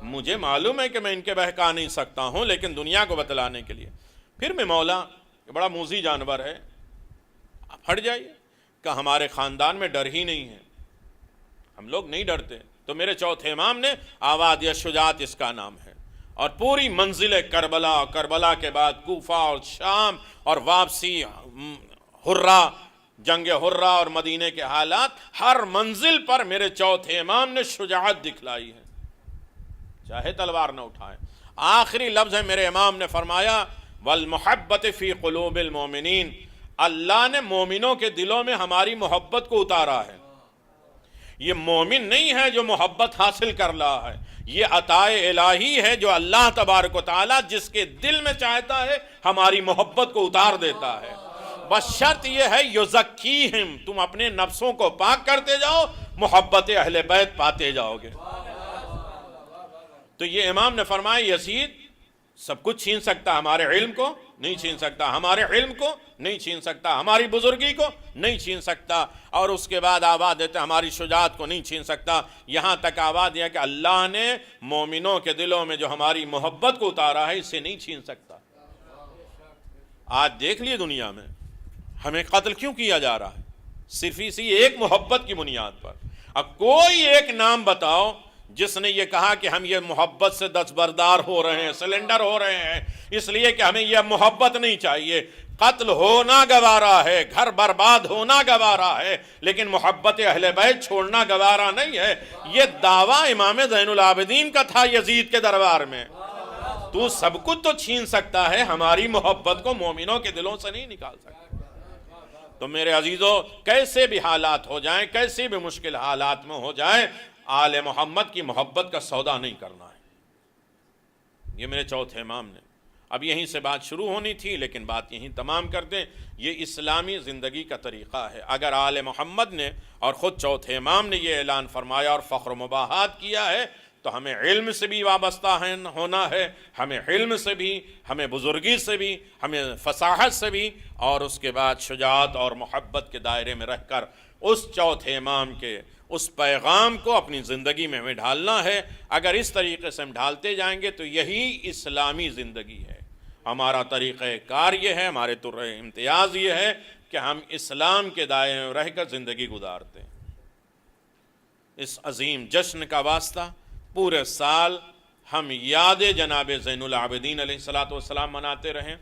مجھے معلوم ہے کہ میں ان کے بہکا نہیں سکتا ہوں، لیکن دنیا کو بتلانے کے لیے پھر میں مولا بڑا موذی جانور ہے، آپ ہٹ جائیے۔ کہ ہمارے خاندان میں ڈر ہی نہیں ہے، ہم لوگ نہیں ڈرتے۔ تو میرے چوتھے امام نے آواز دیا شجاعت اس کا نام ہے، اور پوری منزل کربلا، کربلا کے بعد کوفہ اور شام اور واپسی حرہ، جنگ حرہ اور مدینے کے حالات، ہر منزل پر میرے چوتھے امام نے شجاعت دکھلائی ہے، چاہے تلوار نہ اٹھائے۔ آخری لفظ ہے میرے امام نے فرمایا والمحبت فی قلوب المومنین، اللہ نے مومنوں کے دلوں میں ہماری محبت کو اتارا ہے۔ یہ مومن نہیں ہے جو محبت حاصل کر رہا ہے، یہ عطائے الہی ہے جو اللہ تبارک و تعالیٰ جس کے دل میں چاہتا ہے ہماری محبت کو اتار دیتا ہے۔ بس شرط یہ ہے یزکیہم، تم اپنے نفسوں کو پاک کرتے جاؤ، محبت اہل بیت پاتے جاؤ گے۔ تو یہ امام نے فرمایا یزید سب کچھ چھین سکتا، ہمارے علم کو نہیں چھین سکتا، ہمارے علم کو نہیں چھین سکتا، ہماری بزرگی کو نہیں چھین سکتا، اور اس کے بعد آواز دیتے ہماری شجاعت کو نہیں چھین سکتا۔ یہاں تک آواز دیا کہ اللہ نے مومنوں کے دلوں میں جو ہماری محبت کو اتارا ہے اسے نہیں چھین سکتا۔ آج دیکھ لیے دنیا میں ہمیں قتل کیوں کیا جا رہا ہے؟ صرف اسی ایک محبت کی بنیاد پر۔ اب کوئی ایک نام بتاؤ جس نے یہ کہا کہ ہم یہ محبت سے دستبردار ہو رہے ہیں، سلنڈر ہو رہے ہیں، اس لیے کہ ہمیں یہ محبت نہیں چاہیے، قتل ہونا گوارا ہے، گھر برباد ہونا گوارا ہے، لیکن محبت اہل بیت چھوڑنا گوارا نہیں ہے، یہ دعویٰ امام زین العابدین کا تھا یزید کے دربار میں۔ تو سب کچھ تو چھین سکتا ہے، ہماری محبت کو مومنوں کے دلوں سے نہیں نکال سکتا۔ تو میرے عزیزو، کیسے بھی حالات ہو جائیں، کیسے بھی مشکل حالات میں ہو جائیں، آل محمد کی محبت کا سودا نہیں کرنا ہے۔ یہ میرے چوتھے امام نے، اب یہیں سے بات شروع ہونی تھی لیکن بات یہیں تمام کر دیں۔ یہ اسلامی زندگی کا طریقہ ہے۔ اگر آل محمد نے اور خود چوتھے امام نے یہ اعلان فرمایا اور فخر و مباحات کیا ہے تو ہمیں علم سے بھی وابستہ ہونا ہے، ہمیں علم سے بھی، ہمیں بزرگی سے بھی، ہمیں فصاحت سے بھی، اور اس کے بعد شجاعت اور محبت کے دائرے میں رہ کر اس چوتھے امام کے اس پیغام کو اپنی زندگی میں ہمیں ڈھالنا ہے۔ اگر اس طریقے سے ہم ڈھالتے جائیں گے تو یہی اسلامی زندگی ہے۔ ہمارا طریقہ کار یہ ہے، ہمارے امتیاز یہ ہے کہ ہم اسلام کے دائرے میں رہ کر زندگی گزارتے ہیں۔ اس عظیم جشن کا واسطہ پورے سال ہم یاد جناب زین العابدین علیہ السلام مناتے رہیں۔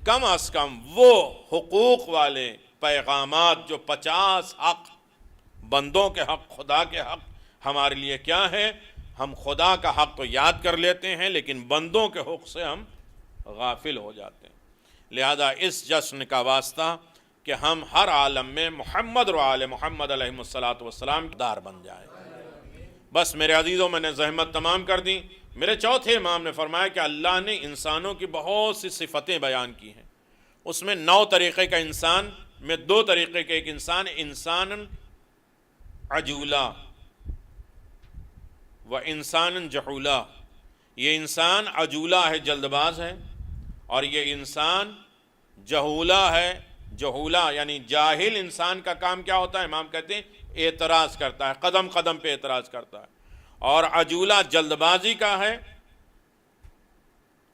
کم از کم وہ حقوق والے پیغامات جو 50 حق، بندوں کے حق، خدا کے حق ہمارے لیے کیا ہے، ہم خدا کا حق تو یاد کر لیتے ہیں لیکن بندوں کے حق سے ہم غافل ہو جاتے ہیں۔ لہذا اس جشن کا واسطہ کہ ہم ہر عالم میں محمد و آل محمد علیہ السلام دار بن جائیں۔ بس میرے عزیزوں، میں نے زحمت تمام کر دی۔ میرے چوتھے امام نے فرمایا کہ اللہ نے انسانوں کی بہت سی صفتیں بیان کی ہیں، اس میں 9 طریقے کا انسان میں 2 طریقے کا ایک انسان عجولہ و انسان جہولہ۔ یہ انسان عجولہ ہے، جلد باز ہے، اور یہ انسان جہولہ ہے۔ جہولہ یعنی جاہل انسان کا کام کیا ہوتا ہے؟ امام کہتے ہیں اعتراض کرتا ہے، قدم قدم پہ اعتراض کرتا ہے۔ اور عجولہ جلد بازی کا ہے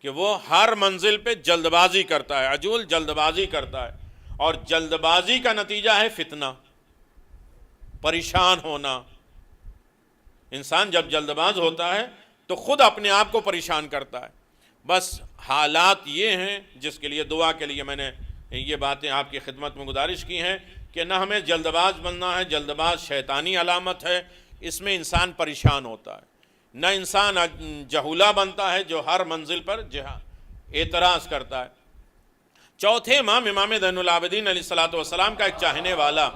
کہ وہ ہر منزل پہ جلد بازی کرتا ہے، عجول جلد بازی کرتا ہے، اور جلد بازی کا نتیجہ ہے فتنہ، پریشان ہونا۔ انسان جب جلد باز ہوتا ہے تو خود اپنے آپ کو پریشان کرتا ہے۔ بس حالات یہ ہیں جس کے لیے دعا کے لیے میں نے یہ باتیں آپ کی خدمت میں گزارش کی ہیں کہ نہ ہمیں جلد باز بننا ہے۔ جلد باز شیطانی علامت ہے، اس میں انسان پریشان ہوتا ہے۔ نہ انسان جہولہ بنتا ہے جو ہر منزل پر اعتراض کرتا ہے۔ چوتھے امام زین العابدین علیہ السلام کا ایک چاہنے والا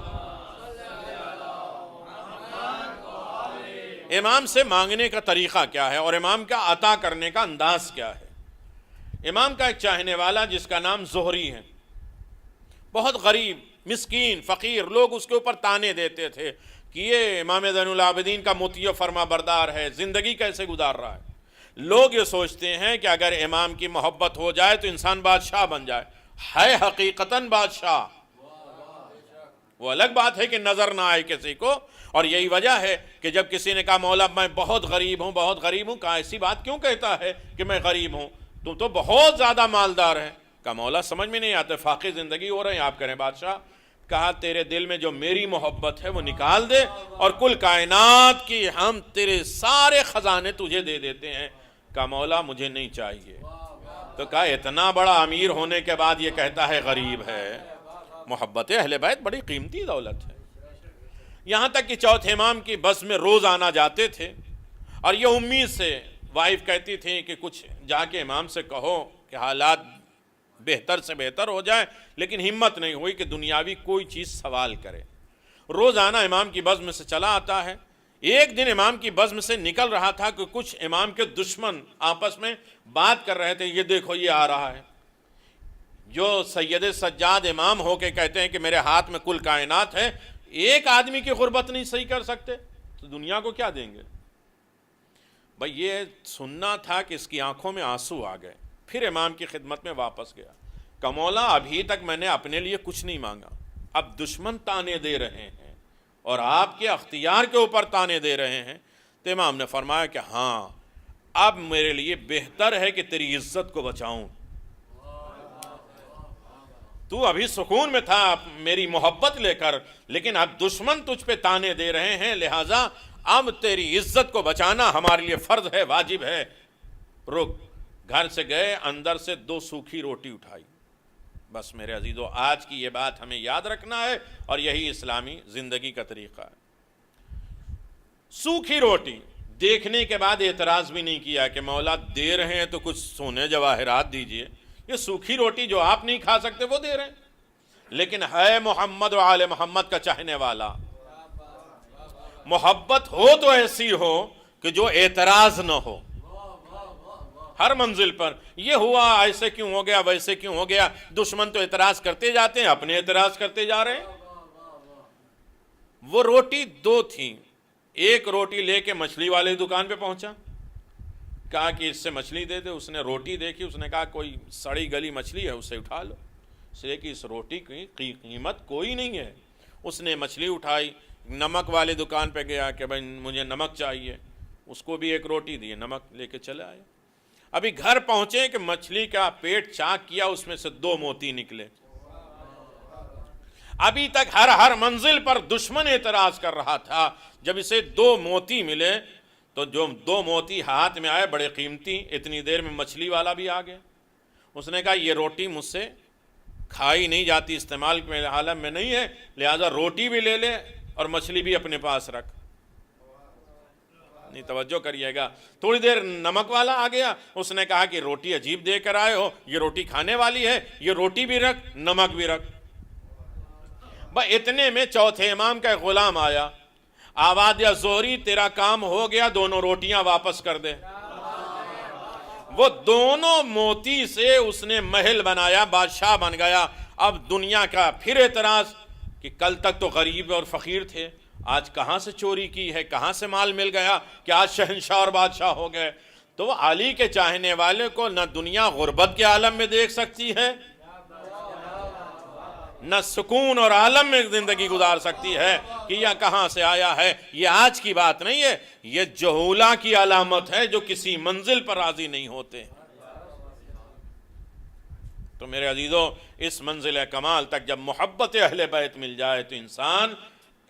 امام سے مانگنے کا طریقہ کیا ہے اور امام کا عطا کرنے کا انداز کیا ہے۔ امام کا ایک چاہنے والا جس کا نام زہری ہے، بہت غریب، مسکین، فقیر، لوگ اس کے اوپر تانے دیتے تھے کہ یہ امام زین العابدین کا مطیع فرما بردار ہے، زندگی کیسے گزار رہا ہے۔ لوگ یہ سوچتے ہیں کہ اگر امام کی محبت ہو جائے تو انسان بادشاہ بن جائے۔ ہے حقیقتاً بادشاہ، وہ الگ بات ہے کہ نظر نہ آئے کسی کو۔ اور یہی وجہ ہے کہ جب کسی نے کہا مولا میں بہت غریب ہوں، بہت غریب ہوں، کہا ایسی بات کیوں کہتا ہے کہ میں غریب ہوں، تم تو بہت زیادہ مالدار ہے۔ کہا مولا سمجھ میں نہیں آتے، فاقی زندگی ہو رہے ہیں، آپ کریں بادشاہ۔ کہا تیرے دل میں جو میری محبت ہے وہ نکال دے اور کل کائنات کی ہم تیرے سارے خزانے تجھے دے دیتے ہیں۔ کہا مولا مجھے نہیں چاہیے۔ تو کہا اتنا بڑا امیر ہونے کے بعد یہ کہتا ہے غریب ہے۔ محبت اہل بیت بڑی قیمتی دولت ہے۔ یہاں تک کہ چوتھے امام کی بس میں روز آنا جاتے تھے، اور یہ امید سے وائف کہتی تھی کہ کچھ جا کے امام سے کہو کہ حالات بہتر سے بہتر ہو جائے، لیکن ہمت نہیں ہوئی کہ دنیاوی کوئی چیز سوال کرے۔ روزانہ امام کی بزم سے چلا آتا ہے۔ ایک دن امام کی بزم سے نکل رہا تھا کہ کچھ امام کے دشمن آپس میں بات کر رہے تھے، یہ دیکھو یہ آ رہا ہے۔ جو سید سجاد امام ہو کے کہتے ہیں کہ میرے ہاتھ میں کل کائنات ہے، ایک آدمی کی غربت نہیں صحیح کر سکتے تو دنیا کو کیا دیں گے؟ بھئی یہ سننا تھا کہ اس کی آنکھوں میں آنسو آ گئے۔ پھر امام کی خدمت میں واپس گیا، کہ مولا ابھی تک میں نے اپنے لیے کچھ نہیں مانگا، اب دشمن تانے دے رہے ہیں اور آپ کے اختیار کے اوپر تانے دے رہے ہیں۔ تو امام نے فرمایا کہ ہاں اب میرے لیے بہتر ہے کہ تیری عزت کو بچاؤں۔ تو ابھی سکون میں تھا میری محبت لے کر، لیکن اب دشمن تجھ پہ تانے دے رہے ہیں، لہٰذا اب تیری عزت کو بچانا ہمارے لیے فرض ہے، واجب ہے، رک۔ گھر سے گئے، اندر سے 2 سوکھی روٹی اٹھائی۔ بس میرے عزیزو، آج کی یہ بات ہمیں یاد رکھنا ہے، اور یہی اسلامی زندگی کا طریقہ ہے۔ سوکھی روٹی دیکھنے کے بعد اعتراض بھی نہیں کیا کہ مولا دے رہے ہیں تو کچھ سونے جواہرات دیجئے، یہ سوکھی روٹی جو آپ نہیں کھا سکتے وہ دے رہے ہیں، لیکن ہے محمد و آل محمد کا چاہنے والا، محبت ہو تو ایسی ہو کہ جو اعتراض نہ ہو۔ ہر منزل پر یہ ہوا، ایسے کیوں ہو گیا، ویسے کیوں ہو گیا، دشمن تو اعتراض کرتے جاتے ہیں، اپنے اعتراض کرتے جا رہے ہیں۔ وہ روٹی 2 تھیں، ایک روٹی لے کے مچھلی والے دکان پہ پہنچا، کہا کہ اس سے مچھلی دے دے۔ اس نے روٹی دیکھی، اس نے کہا کوئی سڑی گلی مچھلی ہے، اسے اٹھا لو، اس لیے کہ اس روٹی کی قیمت کوئی نہیں ہے۔ اس نے مچھلی اٹھائی، نمک والے دکان پہ گیا کہ بھائی مجھے نمک چاہیے، اس کو بھی ایک روٹی دی، نمک لے کے چلے آئے۔ ابھی گھر پہنچے کہ مچھلی کا پیٹ چاک کیا، اس میں سے 2 موتی نکلے۔ ابھی تک ہر منزل پر دشمن اعتراض کر رہا تھا، جب اسے 2 موتی ملے تو جو 2 موتی ہاتھ میں آئے بڑے قیمتی، اتنی دیر میں مچھلی والا بھی آ گیا۔ اس نے کہا یہ روٹی مجھ سے کھائی نہیں جاتی، استعمال کے حالت میں نہیں ہے، لہذا روٹی بھی لے لے اور مچھلی بھی اپنے پاس رکھ۔ نہیں، توجہ کریے گا، تھوڑی دیر نمک والا آ گیا، اس نے کہا کہ روٹی عجیب دے کر آئے ہو، یہ روٹی کھانے والی ہے، یہ روٹی بھی رکھ، نمک بھی رکھ۔ اتنے میں چوتھے امام کا ایک غلام آیا، آواز یا زہری تیرا کام ہو گیا، دونوں روٹیاں واپس کر دے۔ وہ دونوں موتی سے اس نے محل بنایا، بادشاہ بن گیا۔ اب دنیا کا پھر اعتراض کہ کل تک تو غریب اور فقیر تھے، آج کہاں سے چوری کی ہے، کہاں سے مال مل گیا کہ آج شہنشاہ اور بادشاہ ہو گئے۔ تو علی کے چاہنے والے کو نہ دنیا غربت کے عالم میں دیکھ سکتی ہے، نہ سکون اور عالم میں زندگی گزار سکتی ہے کہ یہ کہاں سے آیا ہے۔ یہ آج کی بات نہیں ہے، یہ جہولہ کی علامت ہے جو کسی منزل پر راضی نہیں ہوتے۔ تو میرے عزیزو، اس منزل کمال تک جب محبت اہل بیت مل جائے تو انسان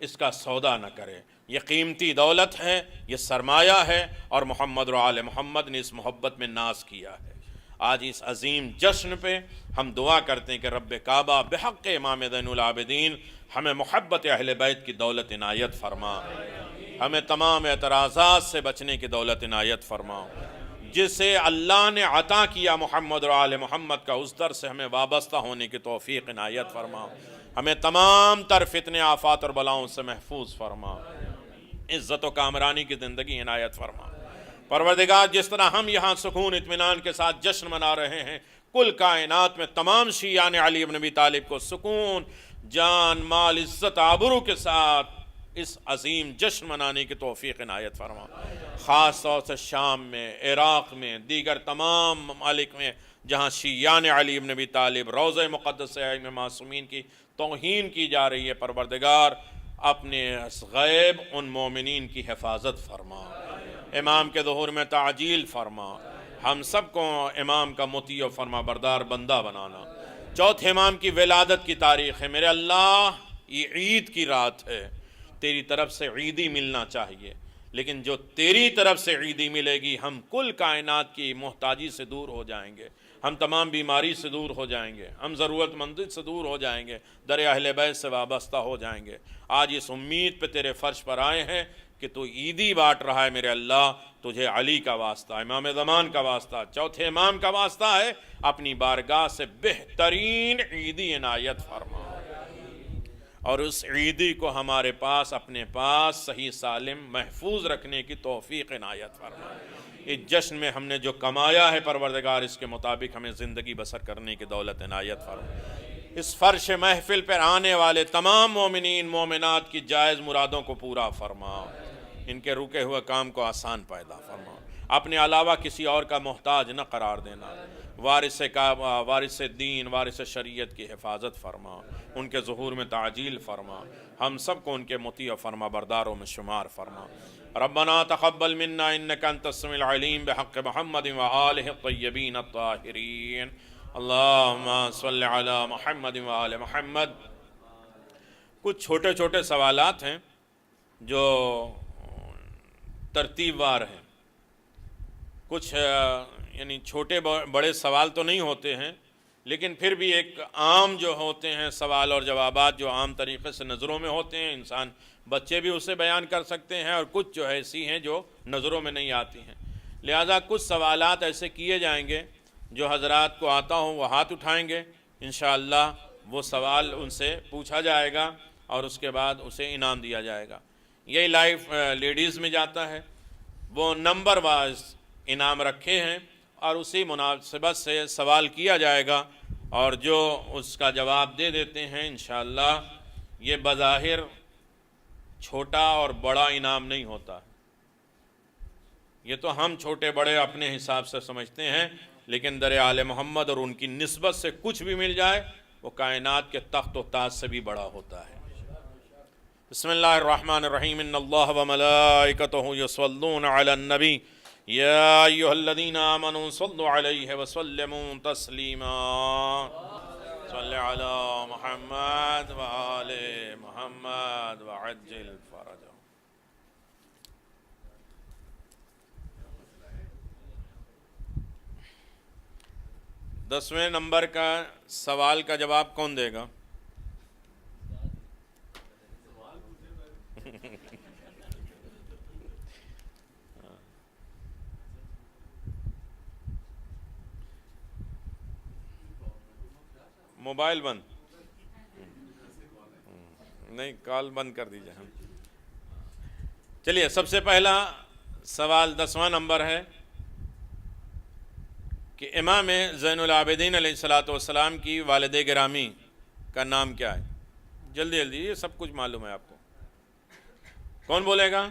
اس کا سودا نہ کرے۔ یہ قیمتی دولت ہے، یہ سرمایہ ہے، اور محمد و آل محمد نے اس محبت میں ناز کیا ہے۔ آج اس عظیم جشن پہ ہم دعا کرتے ہیں کہ رب کعبہ بحق امام زین العابدین ہمیں محبت اہل بیت کی دولت عنایت فرما، ہمیں تمام اعتراضات سے بچنے کی دولت عنایت فرما۔ جسے اللہ نے عطا کیا محمد اور آل محمد کا، اس در سے ہمیں وابستہ ہونے کی توفیق عنایت فرما، ہمیں تمام تر فتنے آفات اور بلاؤں سے محفوظ فرما، عزت و کامرانی کی زندگی عنایت فرما۔ پروردگار، جس طرح ہم یہاں سکون اطمینان کے ساتھ جشن منا رہے ہیں، کل کائنات میں تمام شیعان علی بن ابی طالب کو سکون، جان، مال، عزت، آبرو کے ساتھ اس عظیم جشن منانے کی توفیق عنایت فرما۔ خاص طور سے شام میں، عراق میں، دیگر تمام ممالک میں جہاں شیعان علی بن ابی طالب روضہ مقدس ائمہ معصومین کی توہین کی جا رہی ہے، پروردگار اپنے غیب ان مومنین کی حفاظت فرما، امام کے ظہور میں تعجیل فرما، ہم سب کو امام کا مطیع و فرما بردار بندہ بنانا۔ چوتھے امام کی ولادت کی تاریخ ہے، میرے اللہ یہ عید کی رات ہے، تیری طرف سے عیدی ملنا چاہیے، لیکن جو تیری طرف سے عیدی ملے گی ہم کل کائنات کی محتاجی سے دور ہو جائیں گے، ہم تمام بیماری سے دور ہو جائیں گے، ہم ضرورت مندی سے دور ہو جائیں گے، در اہل بیت سے وابستہ ہو جائیں گے۔ آج اس امید پہ تیرے فرش پر آئے ہیں کہ تو عیدی بانٹ رہا ہے، میرے اللہ تجھے علی کا واسطہ، امام زمان کا واسطہ، چوتھے امام کا واسطہ ہے، اپنی بارگاہ سے بہترین عیدی عنایت فرما، اور اس عیدی کو ہمارے پاس اپنے پاس صحیح سالم محفوظ رکھنے کی توفیق عنایت فرما۔ اس جشن میں ہم نے جو کمایا ہے پروردگار، اس کے مطابق ہمیں زندگی بسر کرنے کی دولت عنایت فرما۔ اس فرش محفل پر آنے والے تمام مومنین مومنات کی جائز مرادوں کو پورا فرما، ان کے رکے ہوئے کام کو آسان پیدا فرما، اپنے علاوہ کسی اور کا محتاج نہ قرار دینا، وارث دین، وارث شریعت کی حفاظت فرما، ان کے ظہور میں تعجیل فرما، ہم سب کو ان کے مطیع و فرما برداروں میں شمار فرما۔ ربنا تقبل منا انك انت السميع العليم بحق محمد وآلہ الطیبین الطاہرین، اللہم صل علی محمد وآل محمد۔ کچھ چھوٹے چھوٹے سوالات ہیں جو ترتیب وار ہیں، کچھ یعنی چھوٹے بڑے سوال تو نہیں ہوتے ہیں، لیکن پھر بھی ایک عام جو ہوتے ہیں سوال اور جوابات جو عام طریقے سے نظروں میں ہوتے ہیں، انسان بچے بھی اسے بیان کر سکتے ہیں، اور کچھ جو ایسی ہیں جو نظروں میں نہیں آتی ہیں۔ لہٰذا کچھ سوالات ایسے کیے جائیں گے، جو حضرات کو آتا ہوں وہ ہاتھ اٹھائیں گے، انشاءاللہ وہ سوال ان سے پوچھا جائے گا اور اس کے بعد اسے انعام دیا جائے گا۔ یہی لائف لیڈیز میں جاتا ہے، وہ نمبر وائز انعام رکھے ہیں، اور اسی مناسبت سے سوال کیا جائے گا، اور جو اس کا جواب دے دیتے ہیں انشاءاللہ یہ بظاہر چھوٹا اور بڑا انعام نہیں ہوتا، یہ تو ہم چھوٹے بڑے اپنے حساب سے سمجھتے ہیں، لیکن در آل محمد اور ان کی نسبت سے کچھ بھی مل جائے وہ کائنات کے تخت و تاج سے بھی بڑا ہوتا ہے۔ بسم اللہ الرحمن الرحیم، ان اللہ وملائکتہ یصلون علی النبی یا ایھا الذین آمنوا صلوا علیہ وسلموا تسلیما، صلی علی محمد وآل محمد وعجل فرجہ۔ 10ویں نمبر کا سوال کا جواب کون دے گا؟ موبائل بند نہیں، کال بند کر دیجئے ہم۔ چلیے، سب سے پہلا سوال 10واں نمبر ہے کہ امام زین العابدین علیہ السلام کی والد گرامی کا نام کیا ہے؟ جلدی جلدی، یہ سب کچھ معلوم ہے آپ کو۔ کون بولے گا؟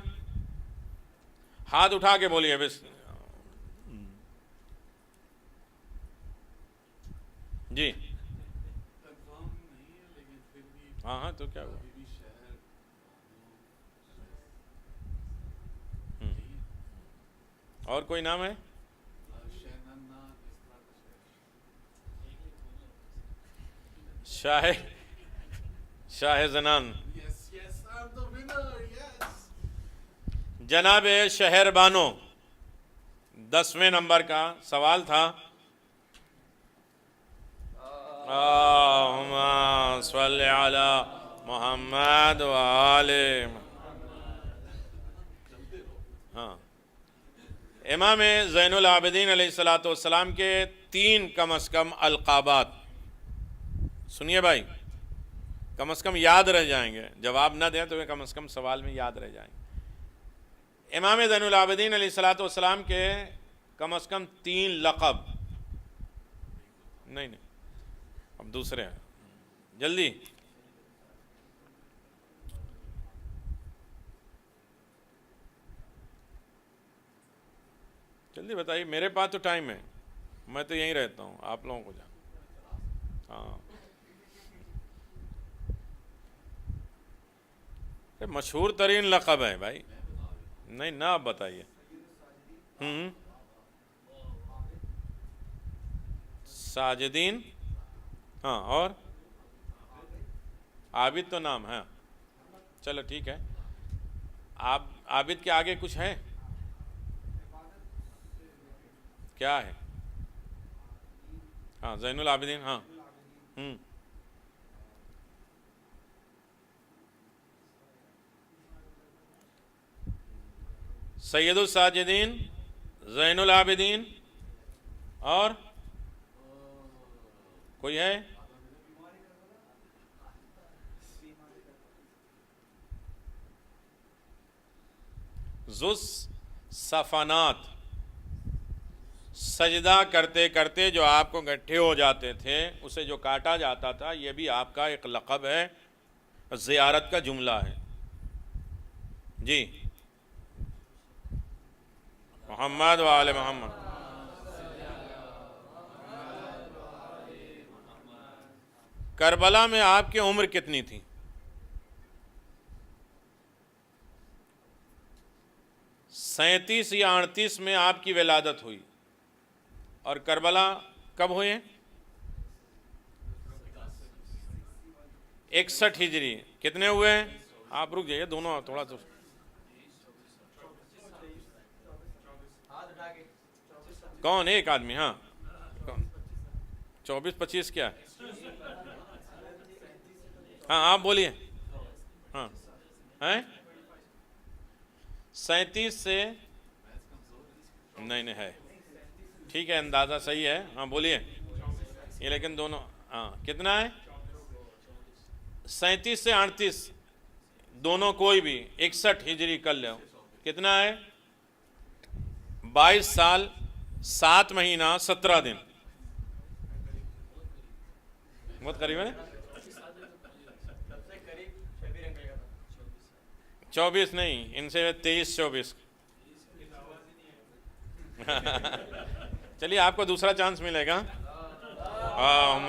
ہاتھ اٹھا کے بولیے بس۔ جی ہاں ہاں، تو کیا ہوا؟ اور کوئی نام ہے؟ شاہ زنان، جناب شہر بانو۔ 10ویں نمبر کا سوال تھا، اللہم صلی علی محمد وآل ہاں، امام زین العابدین علیہ السلام کے 3 کم از کم القابات، سنیے بھائی، کم از کم یاد رہ جائیں گے، جواب نہ دیں تو کم از کم سوال میں یاد رہ جائیں گے۔ امام زین العابدین علیہ السلام کے کم از کم 3 لقب، نہیں اب دوسرے ہیں، جلدی جلدی بتائیے، میرے پاس تو ٹائم ہے، میں تو یہیں رہتا ہوں، آپ لوگوں کو جان۔ ہاں، مشہور ترین لقب ہے بھائی، نہیں نہ آپ بتائیے۔ ساجدین، ہاں، اور عابد تو نام ہے، چلو ٹھیک ہے۔ عابد کے آگے کچھ ہے؟ کیا ہے؟ ہاں، زین العابدین، ہاں۔ سید الساجدین، زین العابدین، اور کوئی ہے؟ ذو صفنات، سجدہ کرتے کرتے جو آپ کو گٹھے ہو جاتے تھے، اسے جو کاٹا جاتا تھا، یہ بھی آپ کا ایک لقب ہے، زیارت کا جملہ ہے۔ جی، محمد و آل محمد۔ کربلا میں آپ کی عمر کتنی تھی؟ 37 یا 38 میں آپ کی ولادت ہوئی، اور کربلا کب ہوئے؟ 61 ہجری۔ کتنے ہوئے؟ آپ رک جائیے، دونوں تھوڑا تو کون؟ ایک آدمی، ہاں کون؟ 24-25 کیا ہے؟ ہاں آپ بولیے. ہاں 37 سے نہیں ہے. ٹھیک ہے، اندازہ صحیح ہے. ہاں بولیے. یہ لیکن دونوں ہاں کتنا ہے؟ 37 سے 38 دونوں کوئی بھی 61 ہجری کر لو. کتنا ہے؟ 22 سال 7 مہینہ 17 دن. بہت قریب ہے. 24 نہیں، ان سے 23-24. چلیے آپ کو دوسرا چانس ملے گا. اللہم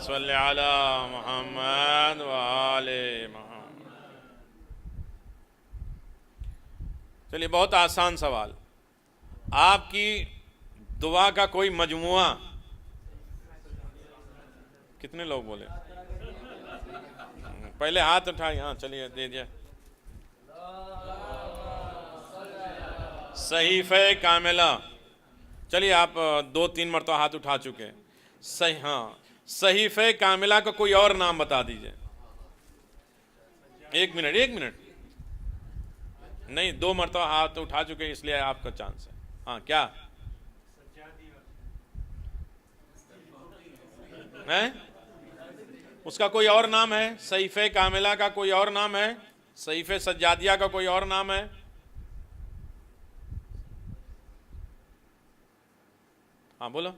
صلی علی محمد وآل محمد. چلیے بہت آسان سوال. آپ کی دعا کا کوئی مجموعہ. کتنے لوگ بولے؟ پہلے ہاتھ اٹھائیں. ہاں چلیے دے دیا. صحیفہ کاملہ. چلیے آپ 2-3 مرتبہ ہاتھ اٹھا چکے. صحیح. ہاں صحیفہ کاملہ کا کوئی اور نام بتا دیجئے. 1 منٹ نہیں، 2 مرتبہ ہاتھ اٹھا چکے اس لیے آپ کا چانس ہے. ہاں کیا ہے؟ اس کا کوئی اور نام ہے؟ صحیفہ کاملہ کا کوئی اور نام ہے؟ صحیفہ سجادیہ کا کوئی اور نام ہے؟ ہاں بولو.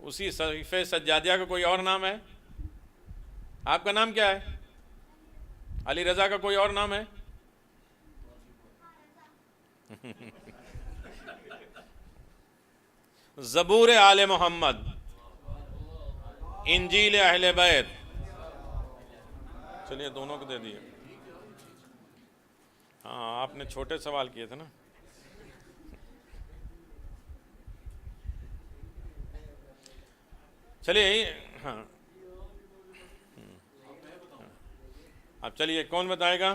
اسی صحیفہ سجادیہ کا کوئی اور نام ہے؟ آپ کا نام کیا ہے؟ علی رضا کا کوئی اور نام ہے؟ زبور آل محمد، انجیل اہل بیت. چلیے دونوں کو دے دیے. ہاں آپ نے چھوٹے سوال کیے تھے نا. چلیے ہاں اب چلیے کون بتائے گا؟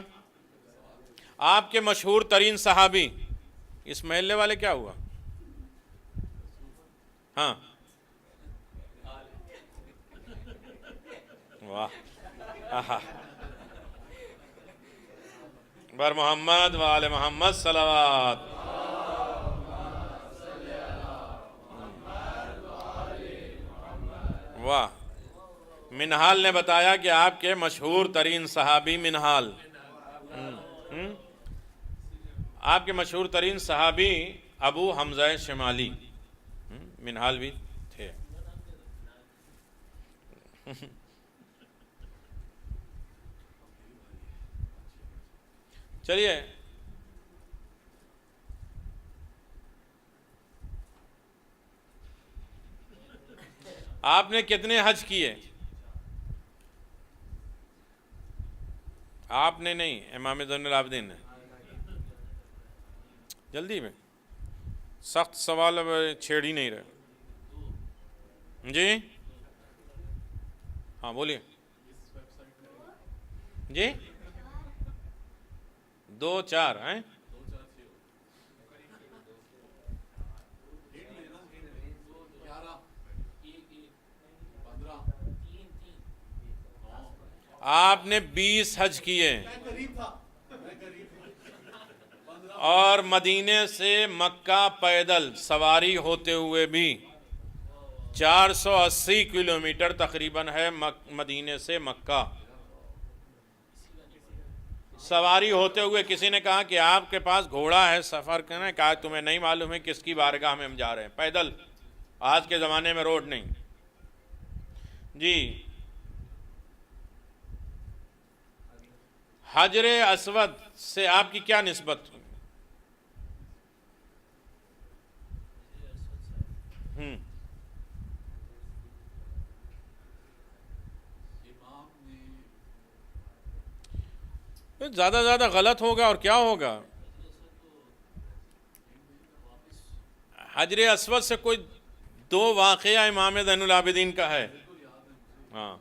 آپ کے مشہور ترین صحابی. اس محلے والے کیا ہوا؟ ہاں واہ. بر محمد و آل محمد صلوات. واہ. منہال نے بتایا کہ آپ کے مشہور ترین صحابی منہال. آپ کے مشہور ترین صحابی ابو حمزہ شمالی منہال بھی تھے. چلیے آپ نے کتنے حج کیے؟ آپ نے نہیں، امام زین العابدین نے. جلدی میں سخت سوال اب چھیڑ ہی نہیں رہے. جی ہاں بولیے. جی 2-4 ہیں. آپ نے 20 حج کیے اور مدینے سے مکہ پیدل سواری ہوتے ہوئے بھی 480 کلومیٹر تقریباً ہے مدینے سے مکہ. سواری ہوتے ہوئے کسی نے کہا کہ آپ کے پاس گھوڑا ہے سفر کرنے کہا تمہیں نہیں معلوم ہے کس کی بارگاہ میں ہم جا رہے ہیں؟ پیدل. آج کے زمانے میں روڈ نہیں. جی حجر اسود سے آپ کی کیا نسبت؟ زیادہ زیادہ غلط ہوگا اور کیا ہوگا؟ حجر اسود سے کوئی 2 واقعہ امام زین العابدین کا ہے. ہاں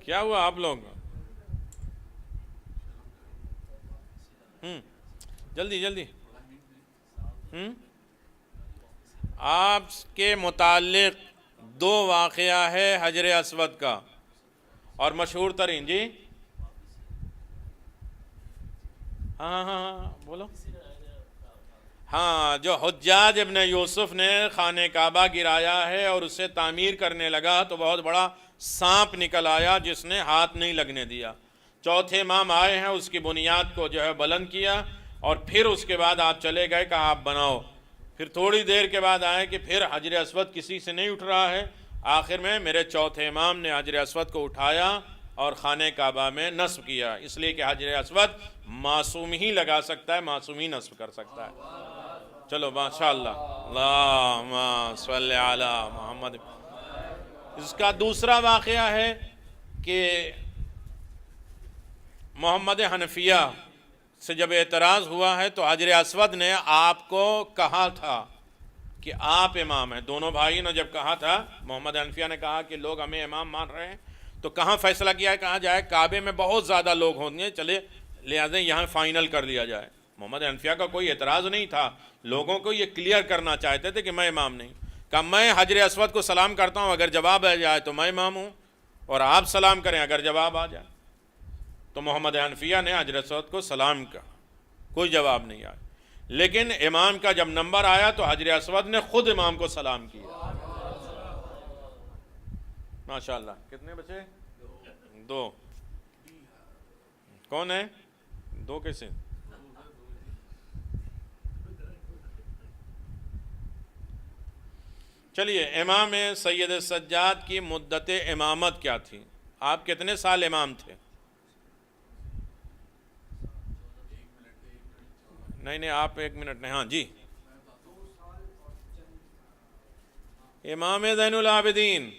کیا ہوا آپ لوگ؟ جلدی جلدی. آپ کے متعلق 2 واقعہ ہے حجر اسود کا، اور مشہور ترین، جی ہاں ہاں ہاں بولو، ہاں جو حجاج ابن یوسف نے خانہ کعبہ گرایا ہے اور اسے تعمیر کرنے لگا تو بہت بڑا سانپ نکل آیا جس نے ہاتھ نہیں لگنے دیا۔ چوتھے امام آئے ہیں، اس کی بنیاد کو جو ہے بلند کیا، اور پھر اس کے بعد آپ چلے گئے، کہا آپ بناؤ۔ پھر تھوڑی دیر کے بعد آئے کہ پھر حجر اسود کسی سے نہیں اٹھ رہا ہے، آخر میں میرے چوتھے امام نے حجر اسود کو اٹھایا اور خانہ کعبہ میں نصب کیا، اس لیے کہ حجر اسود معصوم ہی لگا سکتا ہے، معصوم ہی نصب کر سکتا ہے۔ چلو ماشاءاللہ، اللہم صلی علی محمد۔ اس کا دوسرا واقعہ ہے کہ محمد حنفیہ سے جب اعتراض ہوا ہے تو حجر اسود نے آپ کو کہا تھا کہ آپ امام ہیں۔ دونوں بھائی نے جب کہا تھا، محمد حنفیہ نے کہا کہ لوگ ہمیں امام مان رہے ہیں، تو کہاں فیصلہ کیا ہے، کہا جائے کعبے میں بہت زیادہ لوگ ہوں گے، چلے لہذا یہاں فائنل کر لیا جائے۔ محمد حنفیہ کا کوئی اعتراض نہیں تھا، لوگوں کو یہ کلیئر کرنا چاہتے تھے کہ میں امام نہیں، کہا میں حجر اسود کو سلام کرتا ہوں، اگر جواب آ جائے تو میں امام ہوں، اور آپ سلام کریں اگر جواب آ جائے۔ تو محمد حنفیہ نے حجر اسود کو سلام کہا، کوئی جواب نہیں آیا، لیکن امام کا جب نمبر آیا تو حجر اسود نے خود امام کو سلام کیا۔ ماشاءاللہ۔ کتنے بچے؟ 2۔ کون ہے 2 کیسے؟ چلیے، امام سید سجاد کی مدت امامت کیا تھی؟ آپ کتنے سال امام تھے؟ نہیں آپ 1 منٹ نہیں، ہاں جی۔ امام زین العابدین،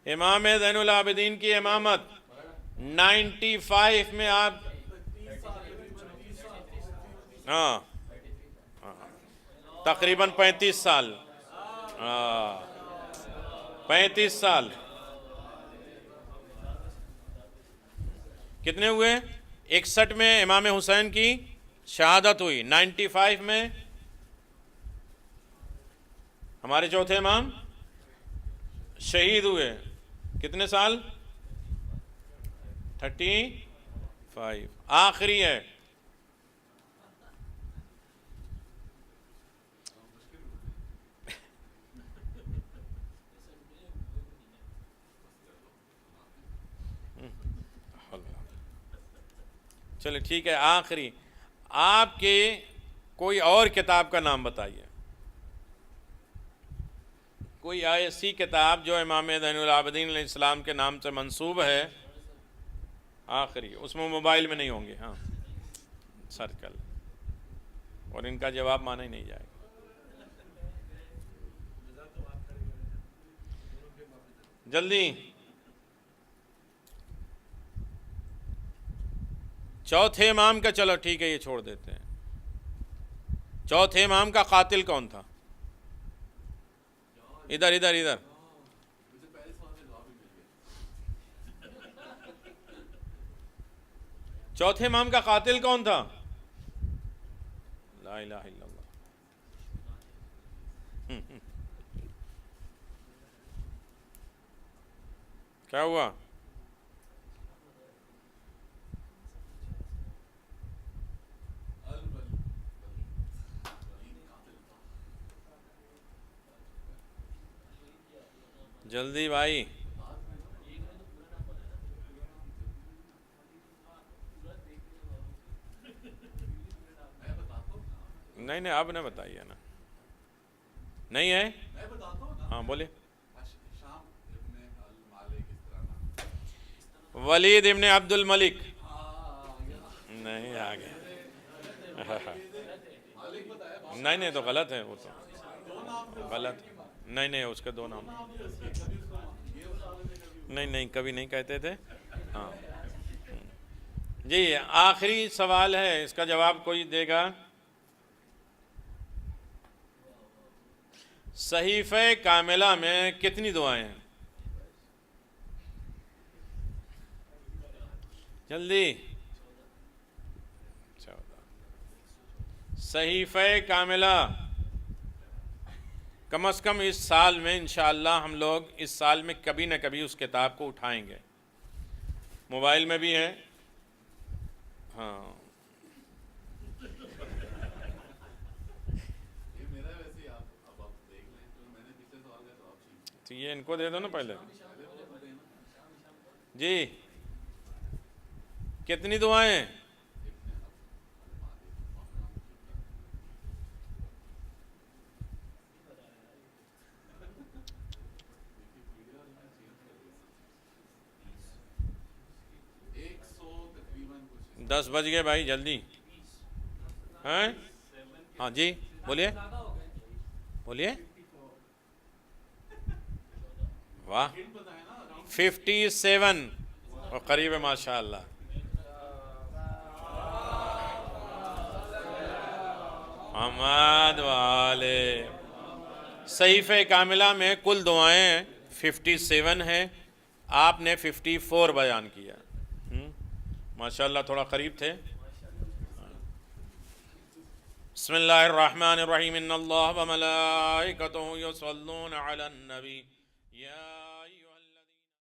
امام زین العابدین کی امامت 95 میں آپ، ہاں تقریباً 35 سال، 35 سال کتنے ہوئے؟ 61 میں امام حسین کی شہادت ہوئی، 95 میں ہمارے چوتھے امام شہید ہوئے، کتنے سال؟ 35، آخری ہے۔ چلے ٹھیک ہے، آخری۔ آپ کی کوئی اور کتاب کا نام بتائیے، کوئی ایسی کتاب جو امام زین العابدین علیہ السلام کے نام سے منسوب ہے، آخری، اس میں موبائل میں نہیں ہوں گے، ہاں سرچ کر لیں، اور ان کا جواب مانا ہی نہیں جائے گا۔ جلدی، چوتھے امام کا، چلو ٹھیک ہے یہ چھوڑ دیتے ہیں۔ چوتھے امام کا قاتل کون تھا؟ ادھر ادھر ادھر، چوتھے امام کا قاتل کون تھا؟ لا الہ الا اللہ۔ کیا ہوا؟ جلدی بھائی، نہیں اب نہ بتائیے نا، نہیں ہے، ہاں بولے۔ ولید ابن عبد الملک، نہیں آگے، نہیں تو غلط ہے، وہ تو غلط، نہیں اس کے 2 نام، نہیں کبھی نہیں کہتے تھے، ہاں جی۔ آخری سوال ہے، اس کا جواب کوئی دے گا؟ صحیفہ کاملہ میں کتنی دعائیں ہیں؟ جلدی، 14۔ صحیفہ کاملہ کم از کم اس سال میں انشاءاللہ ہم لوگ اس سال میں کبھی نہ کبھی اس کتاب کو اٹھائیں گے. موبائل میں بھی ہے. ہاں تو یہ ان کو دے دو نا پہلے. جی کتنی دعائیں؟ دس بج گئے بھائی جلدی. ہیں ہاں جی بولیے بولیے. واہ 57 اور قریب ہے ماشاء اللہ. حماد والے صحیفہ کاملہ میں کل دعائیں 57 ہیں. آپ نے 54 بیان کیا. ماشاءاللہ تھوڑا قریب تھے. بسم اللہ الرحمن الرحیم ان اللہ وملائکتہ یصلون علی النبی یا